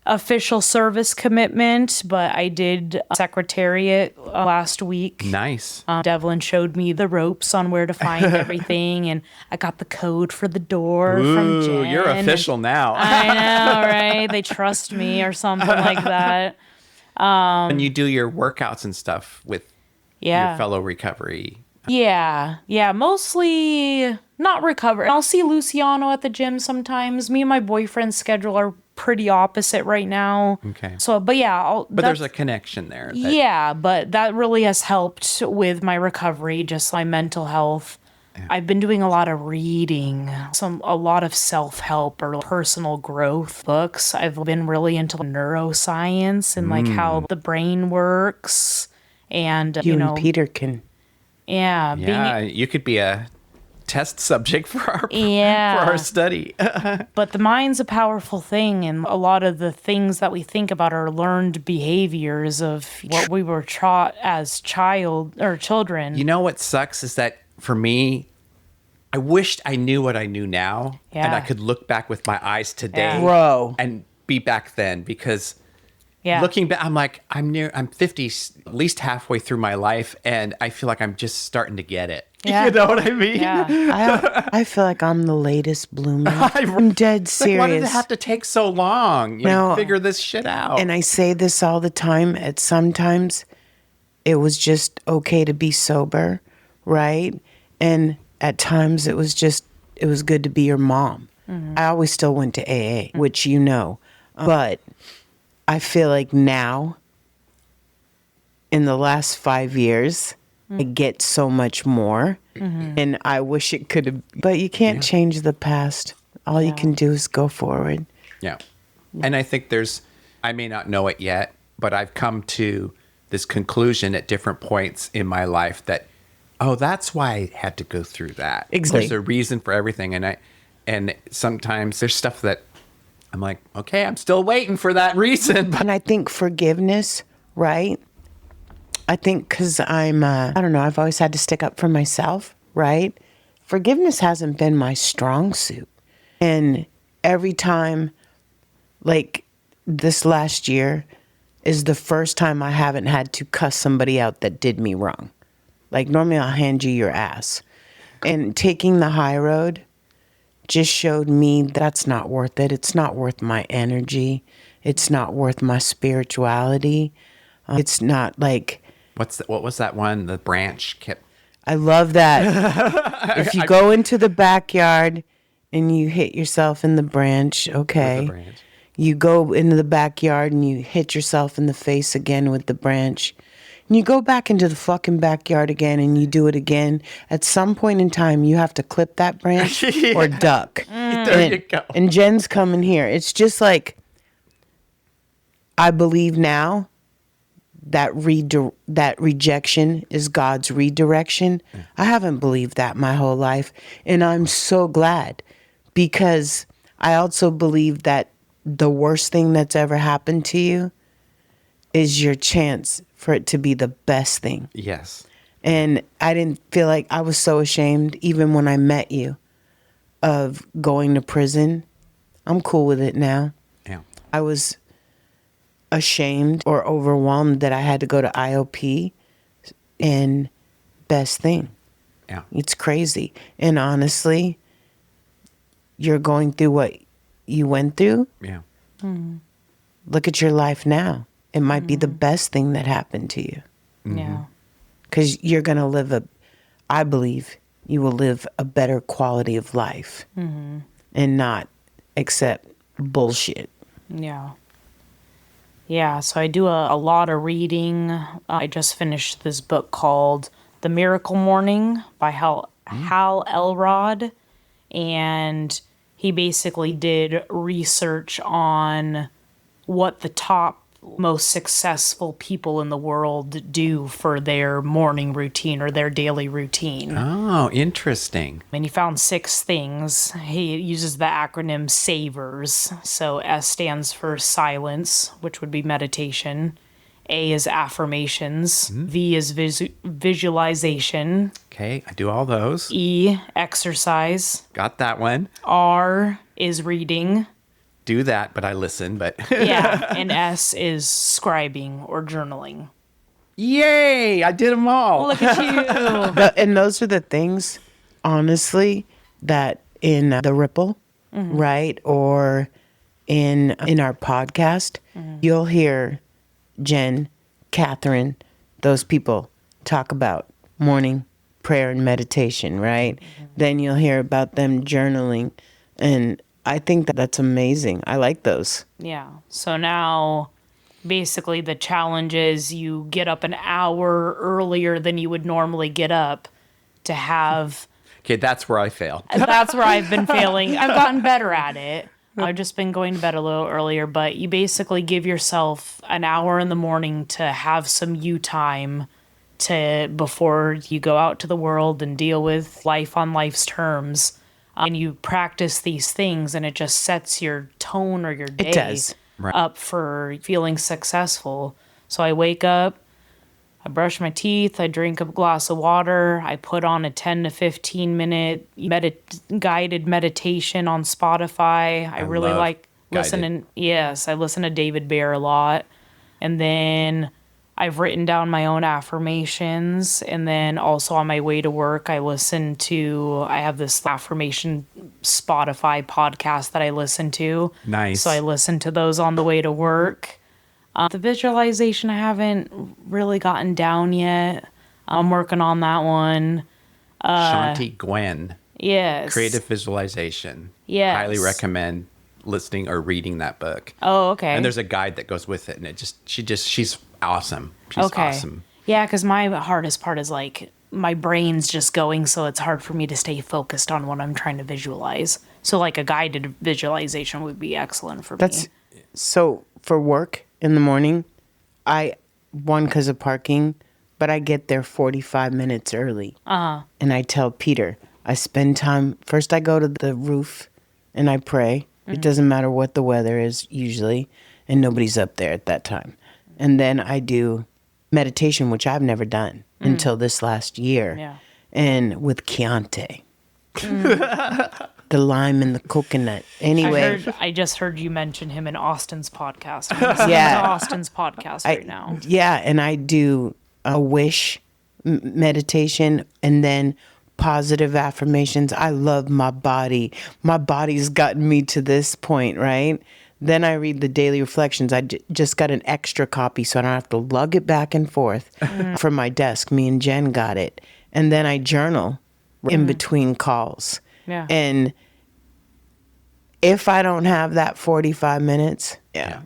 official service commitment, but I did secretariat last week. Nice. Devlin showed me the ropes on where to find everything, and I got the code for the door from Jen. Ooh, you're official now. I know, right? They trust me or something like that. And you do your workouts and stuff with Yeah. your fellow recovery. Yeah, mostly not recover. I'll see Luciano at the gym sometimes. Me and my boyfriend's schedule are pretty opposite right now. Okay. So, but yeah, But there's a connection there. yeah, but that really has helped with my recovery, just my mental health. Yeah. I've been doing a lot of reading, a lot of self-help or personal growth books. I've been really into neuroscience and like how the brain works, and You and Peter can. yeah, Yeah, you could be a test subject for our Yeah. for our study. But the mind's a powerful thing, and a lot of the things that we think about are learned behaviors of what we were taught as children. You know what sucks is that for me, I wished I knew what I knew now, and Yeah. I could look back with my eyes today, Yeah. Bro. and be back then. Because yeah. looking back, I'm like, I'm 50, at least halfway through my life, and I feel like I'm just starting to get it. Yeah. You know what I mean? Yeah. I feel like I'm the latest bloomer. I'm dead It's like, why did it serious. have to take so long? No. Figure this shit out. And I say this all the time. At sometimes it was just okay to be sober, right? And at times it was good to be your mom. I always still went to AA, which you know. But I feel like now, in the last 5 years, I get so much more. And I wish it could have, but you can't change the past. All you can do is go forward. Yeah. And I think I may not know it yet, but I've come to this conclusion at different points in my life that, oh, that's why I had to go through that. Exactly. There's a reason for everything. And sometimes there's stuff that I'm like, okay, I'm still waiting for that reason. But And I think forgiveness, right? I think because I don't know, I've always had to stick up for myself, right? Forgiveness hasn't been my strong suit. And every time, like this last year is the first time I haven't had to cuss somebody out that did me wrong. Like normally I'll hand you your ass. And taking the high road just showed me that's not worth it. It's not worth my energy. It's not worth my spirituality. It's not like... What was that one? The branch kept... I love that. If you go into the backyard and you hit yourself in the branch, okay. With the branch. You go into the backyard and you hit yourself in the face again with the branch. And you go back into the fucking backyard again and you do it again. At some point in time, you have to clip that branch or duck. There you go. And Jen's coming here. It's just like, I believe now that that rejection is God's redirection. I haven't believed that my whole life. And I'm so glad, because I also believe that the worst thing that's ever happened to you is your chance for it to be the best thing. Yes. And I didn't feel like, I was so ashamed, even when I met you, of going to prison. I'm cool with it now. Yeah. I was ashamed or overwhelmed that I had to go to IOP, and best thing. Yeah. It's crazy. And honestly, you're going through what you went through. Yeah. Look at your life now. It might be the best thing that happened to you. Yeah. Because you're going to live I believe you will live a better quality of life and not accept bullshit. Yeah. Yeah, so I do a lot of reading. I just finished this book called The Miracle Morning by Hal Elrod. And he basically did research on what the top most successful people in the world do for their morning routine or their daily routine. Oh, interesting. And he found 6 things. He uses the acronym SAVERS. So S stands for silence, which would be meditation. A is affirmations. V is visualization. Okay, I do all those. E, exercise. Got that one. R is reading. Do that, but I listen, but... Yeah, and S is scribing or journaling. Yay! I did them all. Look at you. And those are the things, honestly, that in the Ripple, right, or in our podcast, you'll hear Jen, Catherine, those people talk about morning prayer and meditation, right? Then you'll hear about them journaling, and I think that's amazing. I like those. Yeah. So now, basically, the challenge is you get up an hour earlier than you would normally get up to have... Okay, that's where I fail. That's where I've been failing. I've gotten better at it. I've just been going to bed a little earlier, but you basically give yourself an hour in the morning to have some you time before you go out to the world and deal with life on life's terms. And you practice these things, and it just sets your tone or your day up for feeling successful. So I wake up, I brush my teeth, I drink a glass of water, I put on a 10 to 15 minute guided meditation on Spotify. I really like listening. Yes, I listen to David Bear a lot. And then I've written down my own affirmations, and then also on my way to work, I have this affirmation Spotify podcast that I listen to. Nice. So I listen to those on the way to work. The visualization, I haven't really gotten down yet. I'm working on that one. Shanti Gwen. Yes. Creative Visualization. Yes. Highly recommend listening or reading that book. Oh, okay. And there's a guide that goes with it, and she's awesome. She's okay. awesome. Yeah, because my hardest part is like my brain's just going, so it's hard for me to stay focused on what I'm trying to visualize. So like a guided visualization would be excellent for me. So for work in the morning, because of parking, but I get there 45 minutes early. And I tell Peter, I spend time, first I go to the roof and I pray. It doesn't matter what the weather is usually, and nobody's up there at that time. And then I do meditation, which I've never done until this last year. Yeah. And with Chianti. The lime and the coconut. Anyway. I just heard you mention him in Austin's podcast. I'm listening Yeah. to Austin's podcast right now. Yeah, and I do a wish meditation and then positive affirmations. I love my body. My body's gotten me to this point, right? Then I read the daily reflections. I just got an extra copy so I don't have to lug it back and forth from my desk. Me and Jen got it. And then I journal in between calls. Yeah. And if I don't have that 45 minutes, Yeah.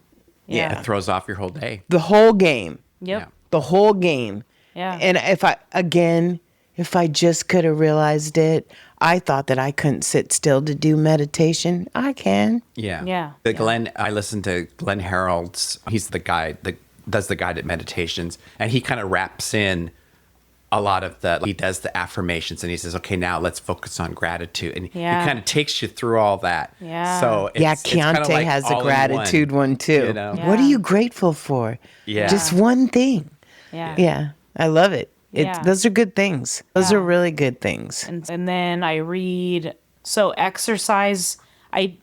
It throws off your whole day. the whole game. Yep. Yeah. The whole game. Yeah. And if I just could have realized it, I thought that I couldn't sit still to do meditation. I can. Yeah. Yeah. I listened to Glenn Harrold's, he's the guy that does the guided meditations, and he kind of wraps in a lot of he does the affirmations, and he says, okay, now let's focus on gratitude. And he kind of takes you through all that. Yeah. So it's Chianti kinda like has all a in gratitude one too. you know? Yeah. What are you grateful for? Yeah. Just one thing. Yeah. Yeah. I love it. Yeah. Those are good things. Those are really good things. And then I read, so exercise, I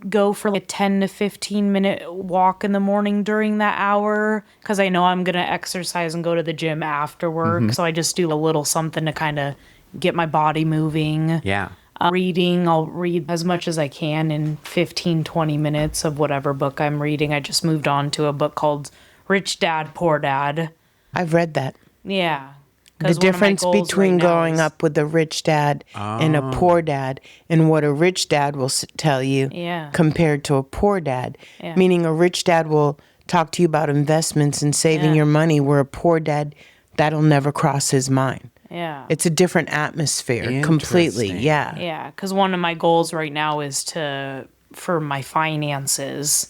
go for like a 10 to 15 minute walk in the morning during that hour because I know I'm going to exercise and go to the gym after work. So I just do a little something to kind of get my body moving. Yeah. Reading, I'll read as much as I can in 15, 20 minutes of whatever book I'm reading. I just moved on to a book called Rich Dad, Poor Dad. I've read that. Yeah. The 'Cause one of my difference goals between right now growing is- up with a rich dad and a poor dad, and what a rich dad will tell you Yeah. compared to a poor dad. Yeah. Meaning a rich dad will talk to you about investments and saving Yeah. your money, where a poor dad, that'll never cross his mind. Yeah. It's a different atmosphere completely. Interesting. Yeah. Yeah, because one of my goals right now is for my finances.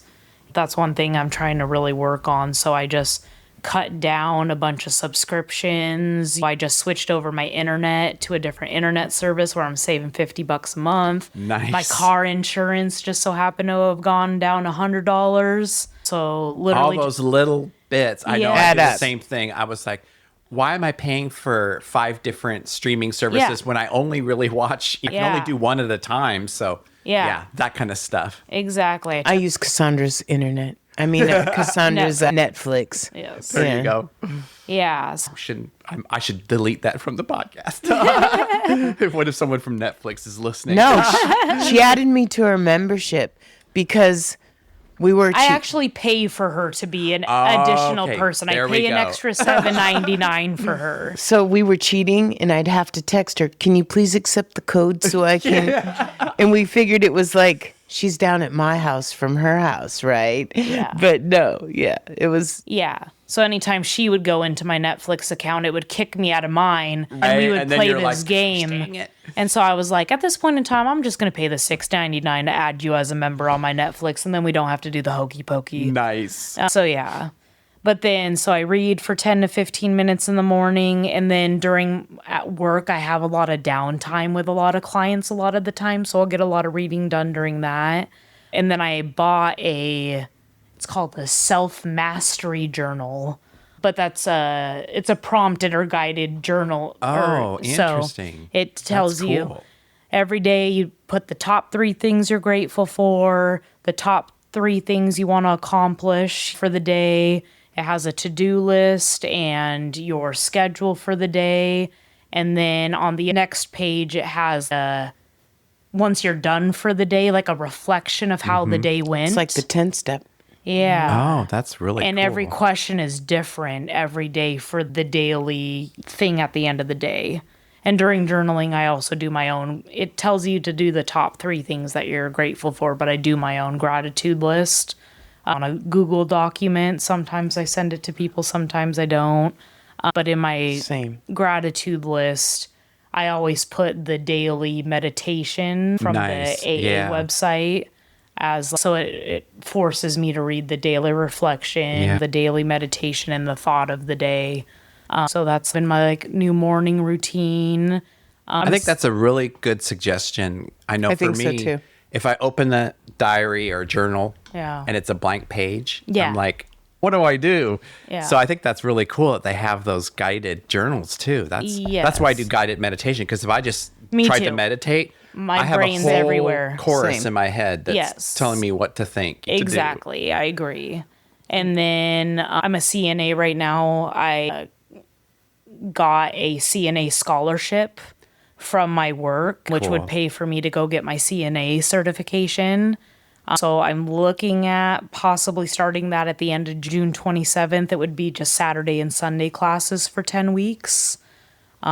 That's one thing I'm trying to really work on. So I just cut down a bunch of subscriptions. I just switched over my internet to a different internet service where I'm saving $50 a month. Nice. My car insurance just so happened to have gone down $100. So literally All those little bits. I know I Yeah. did the Add up. same thing. I was like, why am I paying for 5 different streaming services Yeah. when I only really watch, I can only Yeah. do one at a time. So Yeah. that kind of stuff. exactly. I use Cassandra's internet. I mean, Cassandra's Netflix. Yes. There Yeah. you go. Yeah. So- I should delete that from the podcast. What if someone from Netflix is listening? No, she added me to her membership because we were. I actually pay for her to be an additional okay. person. I There we pay an go. extra $7.99 for her. So we were cheating, and I'd have to text her, "Can you please accept the code so I can?" And we figured it was like she's down at my house from her house, right? Yeah. But no, it was. Yeah. So anytime she would go into my Netflix account, it would kick me out of mine, and Right, we would and then play you're this like, game. "Dang it." And so I was like, at this point in time, I'm just going to pay the $6.99 to add you as a member on my Netflix, and then we don't have to do the hokey pokey. Nice. So yeah. But then, so I read for 10 to 15 minutes in the morning. And then at work, I have a lot of downtime with a lot of clients a lot of the time. So I'll get a lot of reading done during that. And then I bought it's called the Self-Mastery Journal. But it's a prompted or guided journal. Oh, So interesting. it tells That's you cool. every day you put the top 3 things you're grateful for, the top 3 things you want to accomplish for the day. It has a to-do list and your schedule for the day. And then on the next page, it has once you're done for the day, like a reflection of how the day went. It's like the 10 step. Yeah. Oh, that's really And cool. every question is different every day for the daily thing at the end of the day. And during journaling, I also do my own. It tells you to do the top 3 things that you're grateful for, but I do my own gratitude list on a Google document. Sometimes I send it to people, sometimes I don't. But in my Same. gratitude list, I always put the daily meditation from Nice. the AA Yeah. website. So it forces me to read the daily reflection, Yeah. the daily meditation, and the thought of the day. So that's been my new morning routine. I think that's a really good suggestion. I know I for think so, me, too. if I open diary or journal, Yeah. and it's a blank page, Yeah. I'm like, what do I do? Yeah. So I think that's really cool that they have those guided journals too. That's why I do guided meditation, because if I just tried to too. meditate, My I have brain's a whole everywhere. chorus Same. in my head that's Yes. telling me what to think. to do. Exactly. I agree. And then I'm a CNA right now. I got a CNA scholarship from my work, which Cool. would pay for me to go get my CNA certification. So I'm looking at possibly starting that at the end of June 27th. It would be just Saturday and Sunday classes for 10 weeks.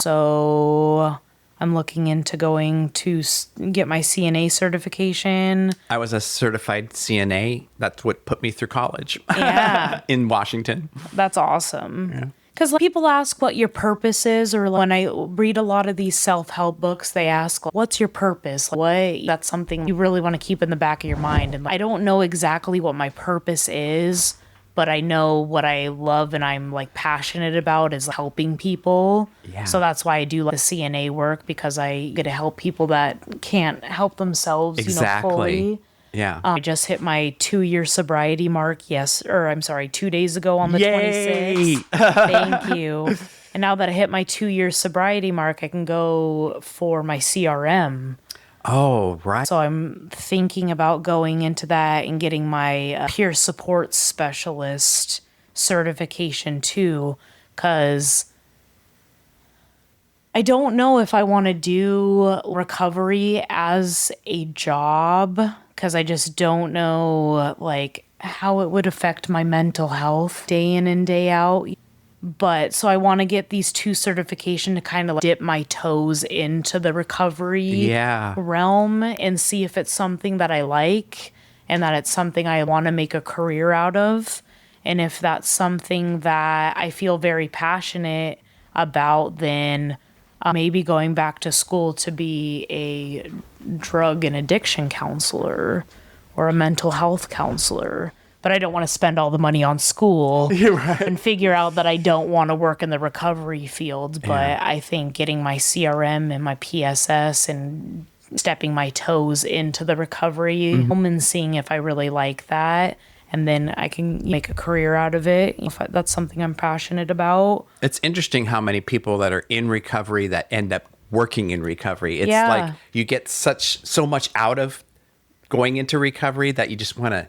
So I'm looking into going to get my CNA certification. I was a certified CNA. That's what put me through college. Yeah. In Washington. That's awesome. Because people ask what your purpose is, or when I read a lot of these self-help books, they ask, what's your purpose? That's something you really want to keep in the back of your mind. And I don't know exactly what my purpose is, but I know what I love and I'm like passionate about is helping people. Yeah. So that's why I do like the CNA work, because I get to help people that can't help themselves, Exactly. fully. Yeah. I just hit my 2-year sobriety mark. 2 days ago on the Yay! 26th. Thank you. And now that I hit my 2-year sobriety mark, I can go for my CRM. Oh, right. So I'm thinking about going into that and getting my peer support specialist certification too, because I don't know if I want to do recovery as a job, because I just don't know like how it would affect my mental health day in and day out. But so I want to get these 2 certification to kind of dip my toes into the recovery realm and see if it's something that I like and that it's something I want to make a career out of. And if that's something that I feel very passionate about, then maybe going back to school to be a drug and addiction counselor or a mental health counselor. But I don't want to spend all the money on school and figure out that I don't want to work in the recovery field. But I think getting my CRM and my PSS and stepping my toes into the recovery and seeing if I really like that, and then I can make a career out of it if that's something I'm passionate about. It's interesting how many people that are in recovery that end up working in recovery. It's like you get so much out of going into recovery that you just want to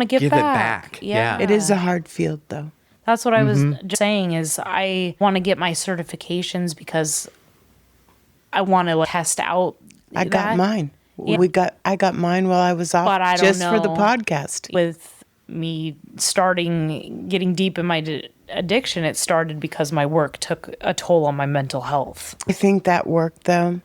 give it back. Yeah. It is a hard field, though. That's what I was just saying is I want to get my certifications because I want to test out I got mine. Yeah. I got mine while I was off, But I don't just for the know. podcast. With me getting deep in my addiction, it started because my work took a toll on my mental health. I think that work, though,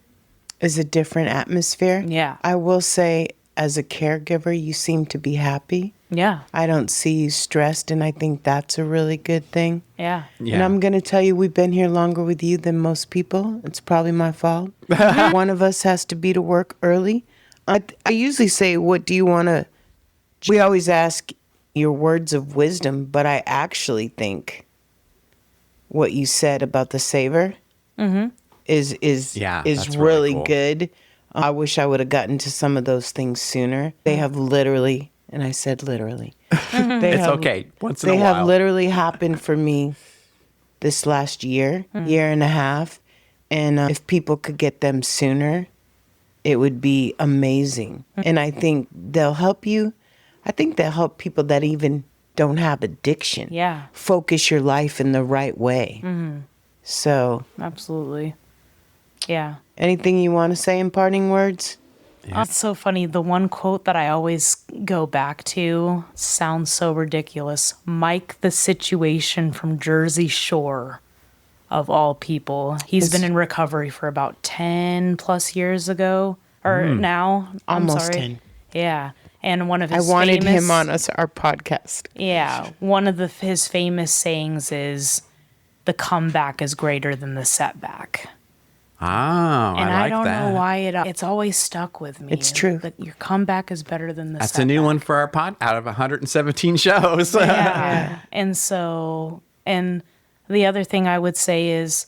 is a different atmosphere. Yeah. I will say, as a caregiver, you seem to be happy. Yeah. I don't see you stressed, and I think that's a really good thing. Yeah. Yeah. And I'm going to tell you, we've been here longer with you than most people. It's probably my fault. One of us has to be to work early. I usually say, what do you want to... We always ask your words of wisdom, but I actually think what you said about the saver is that's really really cool. good. I wish I would have gotten to some of those things sooner. They have literally, and I said literally. It's okay. Once in a They while. have literally happened for me this last year and a half. And if people could get them sooner, it would be amazing. And I think they'll help you. I think they'll help people that even don't have addiction. Yeah. Focus your life in the right way. So, Absolutely. Yeah. anything you want to say in parting words? It's so funny. The one quote that I always go back to sounds so ridiculous. Mike the Situation from Jersey Shore, of all people. He's been in recovery for about 10 plus years ago. Or now. I'm Almost sorry. 10. Yeah. And one of I his wanted famous, him on our podcast. Yeah. One of his famous sayings is, the comeback is greater than the setback. Ah, And I like I don't that. know why it's always stuck with me. It's true. Your comeback is better than the That's setback. a new one for our pod out of 117 shows. Yeah. And so, and the other thing I would say is,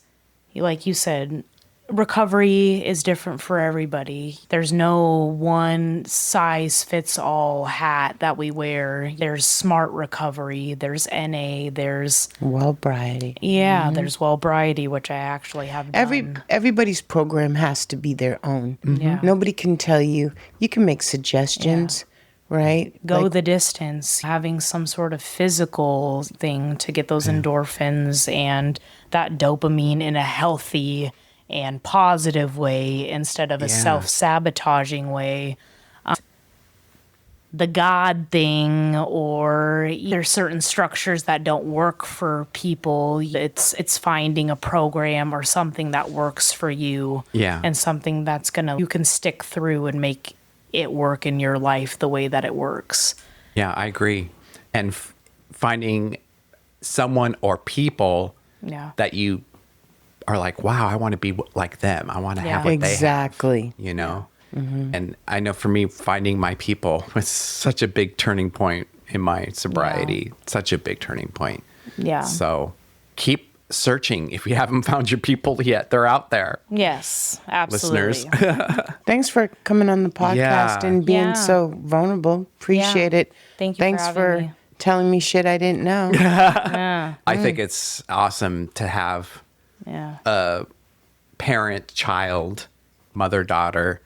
like you said, recovery is different for everybody. There's no one size fits all hat that we wear. There's smart recovery, there's NA, there's Wellbriety. there's Wellbriety, which I actually have done. Everybody's program has to be their own. Yeah. Nobody can tell you. You can make suggestions, right? Go the distance, having some sort of physical thing to get those endorphins and that dopamine in a healthy and positive way instead of a self-sabotaging way. The God thing, or there's certain structures that don't work for people. It's finding a program or something that works for you, and something that's you can stick through and make it work in your life the way that it works. Yeah, I agree. And finding someone or people that you are like, wow, I want to be like them. I want to have what they have, you know? And I know for me, finding my people was such a big turning point in my sobriety, such a big turning point. Yeah. So keep searching. If you haven't found your people yet, they're out there. Yes, absolutely. Listeners. Thanks for coming on the podcast and being so vulnerable. Appreciate it. Thank you. Thanks for telling me shit I didn't know. I think it's awesome to have a parent, child, mother, daughter.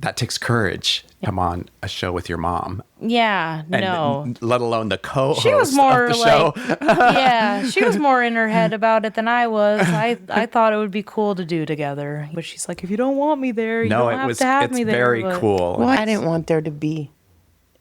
That takes courage. Come on a show with your mom. Yeah, and let alone the co-host she was more of the show. She was more in her head about it than I was. I thought it would be cool to do together. But she's like, if you don't want me there, you don't have to have me there. It's very cool. Well, I didn't want there to be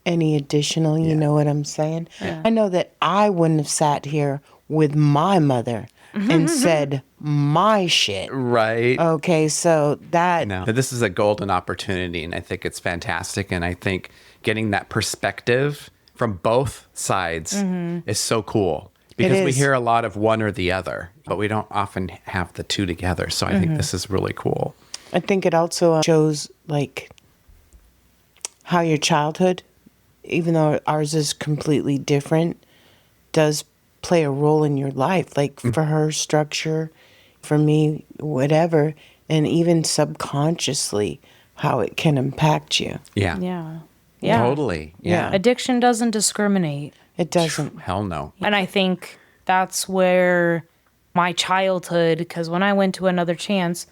any additional, you know what I'm saying? Yeah. I know that I wouldn't have sat here with my mother and said my shit. Right. Okay, so this is a golden opportunity, and I think it's fantastic. And I think getting that perspective from both sides is so cool, because we hear a lot of one or the other, but we don't often have the two together. So I think this is really cool. I think it also shows like how your childhood, even though ours is completely different, does play a role in your life. Like for her, structure, for me, whatever, and even subconsciously how it can impact you. Yeah. Totally. Yeah. Addiction doesn't discriminate. It doesn't. Hell no. And I think that's where my childhood, because when I went to Another Chance,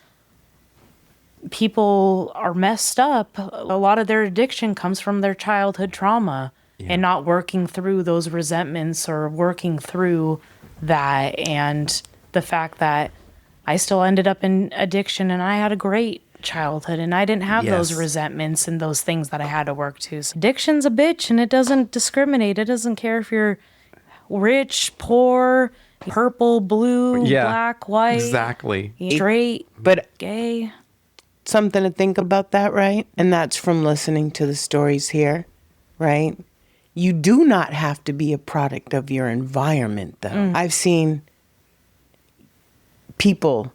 people are messed up. A lot of their addiction comes from their childhood trauma. And not working through those resentments or working through that. And the fact that I still ended up in addiction and I had a great childhood and I didn't have those resentments and those things that I had to work to. So addiction's a bitch, and it doesn't discriminate. It doesn't care if you're rich, poor, purple, blue, black, white. Exactly. Straight, but gay. Something to think about that, right? And that's from listening to the stories here, right? You do not have to be a product of your environment, though. I've seen people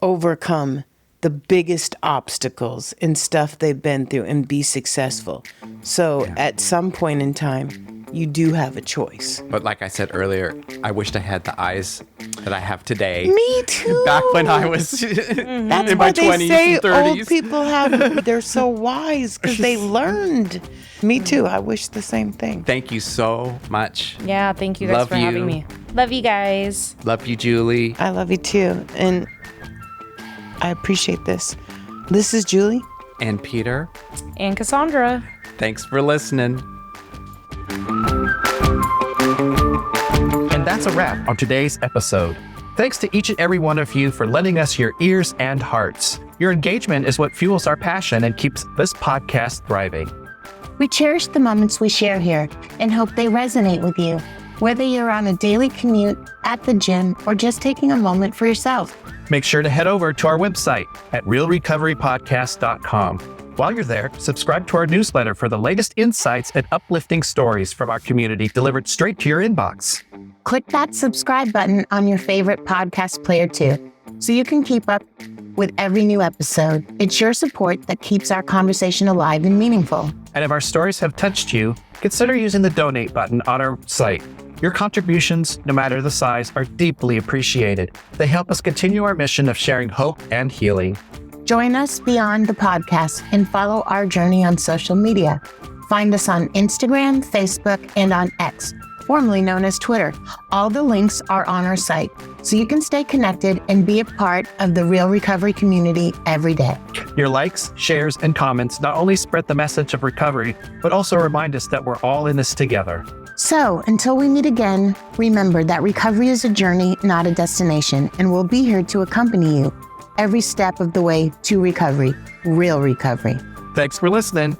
overcome the biggest obstacles and stuff they've been through and be successful. So at some point in time, you do have a choice. But like I said earlier, I wished I had the eyes that I have today. Me too. Back when I was in my 20s say and 30s. old people they're so wise because they learned. Me too. I wish the same thing. Thank you so much. Yeah, thank you guys for having me. Love you guys. Love you, Julie. I love you too. And I appreciate this. This is Julie. And Peter. And Cassandra. Thanks for listening. And that's a wrap on today's episode. Thanks to each and every one of you for lending us your ears and hearts. Your engagement is what fuels our passion and keeps this podcast thriving. We cherish the moments we share here and hope they resonate with you, whether you're on a daily commute, at the gym, or just taking a moment for yourself. Make sure to head over to our website at realrecoverypodcast.com. While you're there, subscribe to our newsletter for the latest insights and uplifting stories from our community delivered straight to your inbox. Click that subscribe button on your favorite podcast player too, so you can keep up with every new episode. It's your support that keeps our conversation alive and meaningful. And if our stories have touched you, consider using the donate button on our site. Your contributions, no matter the size, are deeply appreciated. They help us continue our mission of sharing hope and healing. Join us beyond the podcast and follow our journey on social media. Find us on Instagram, Facebook, and on X, formerly known as Twitter. All the links are on our site, so you can stay connected and be a part of the Real Recovery community every day. Your likes, shares, and comments not only spread the message of recovery, but also remind us that we're all in this together. So, until we meet again, remember that recovery is a journey, not a destination, and we'll be here to accompany you every step of the way to recovery, real recovery. Thanks for listening.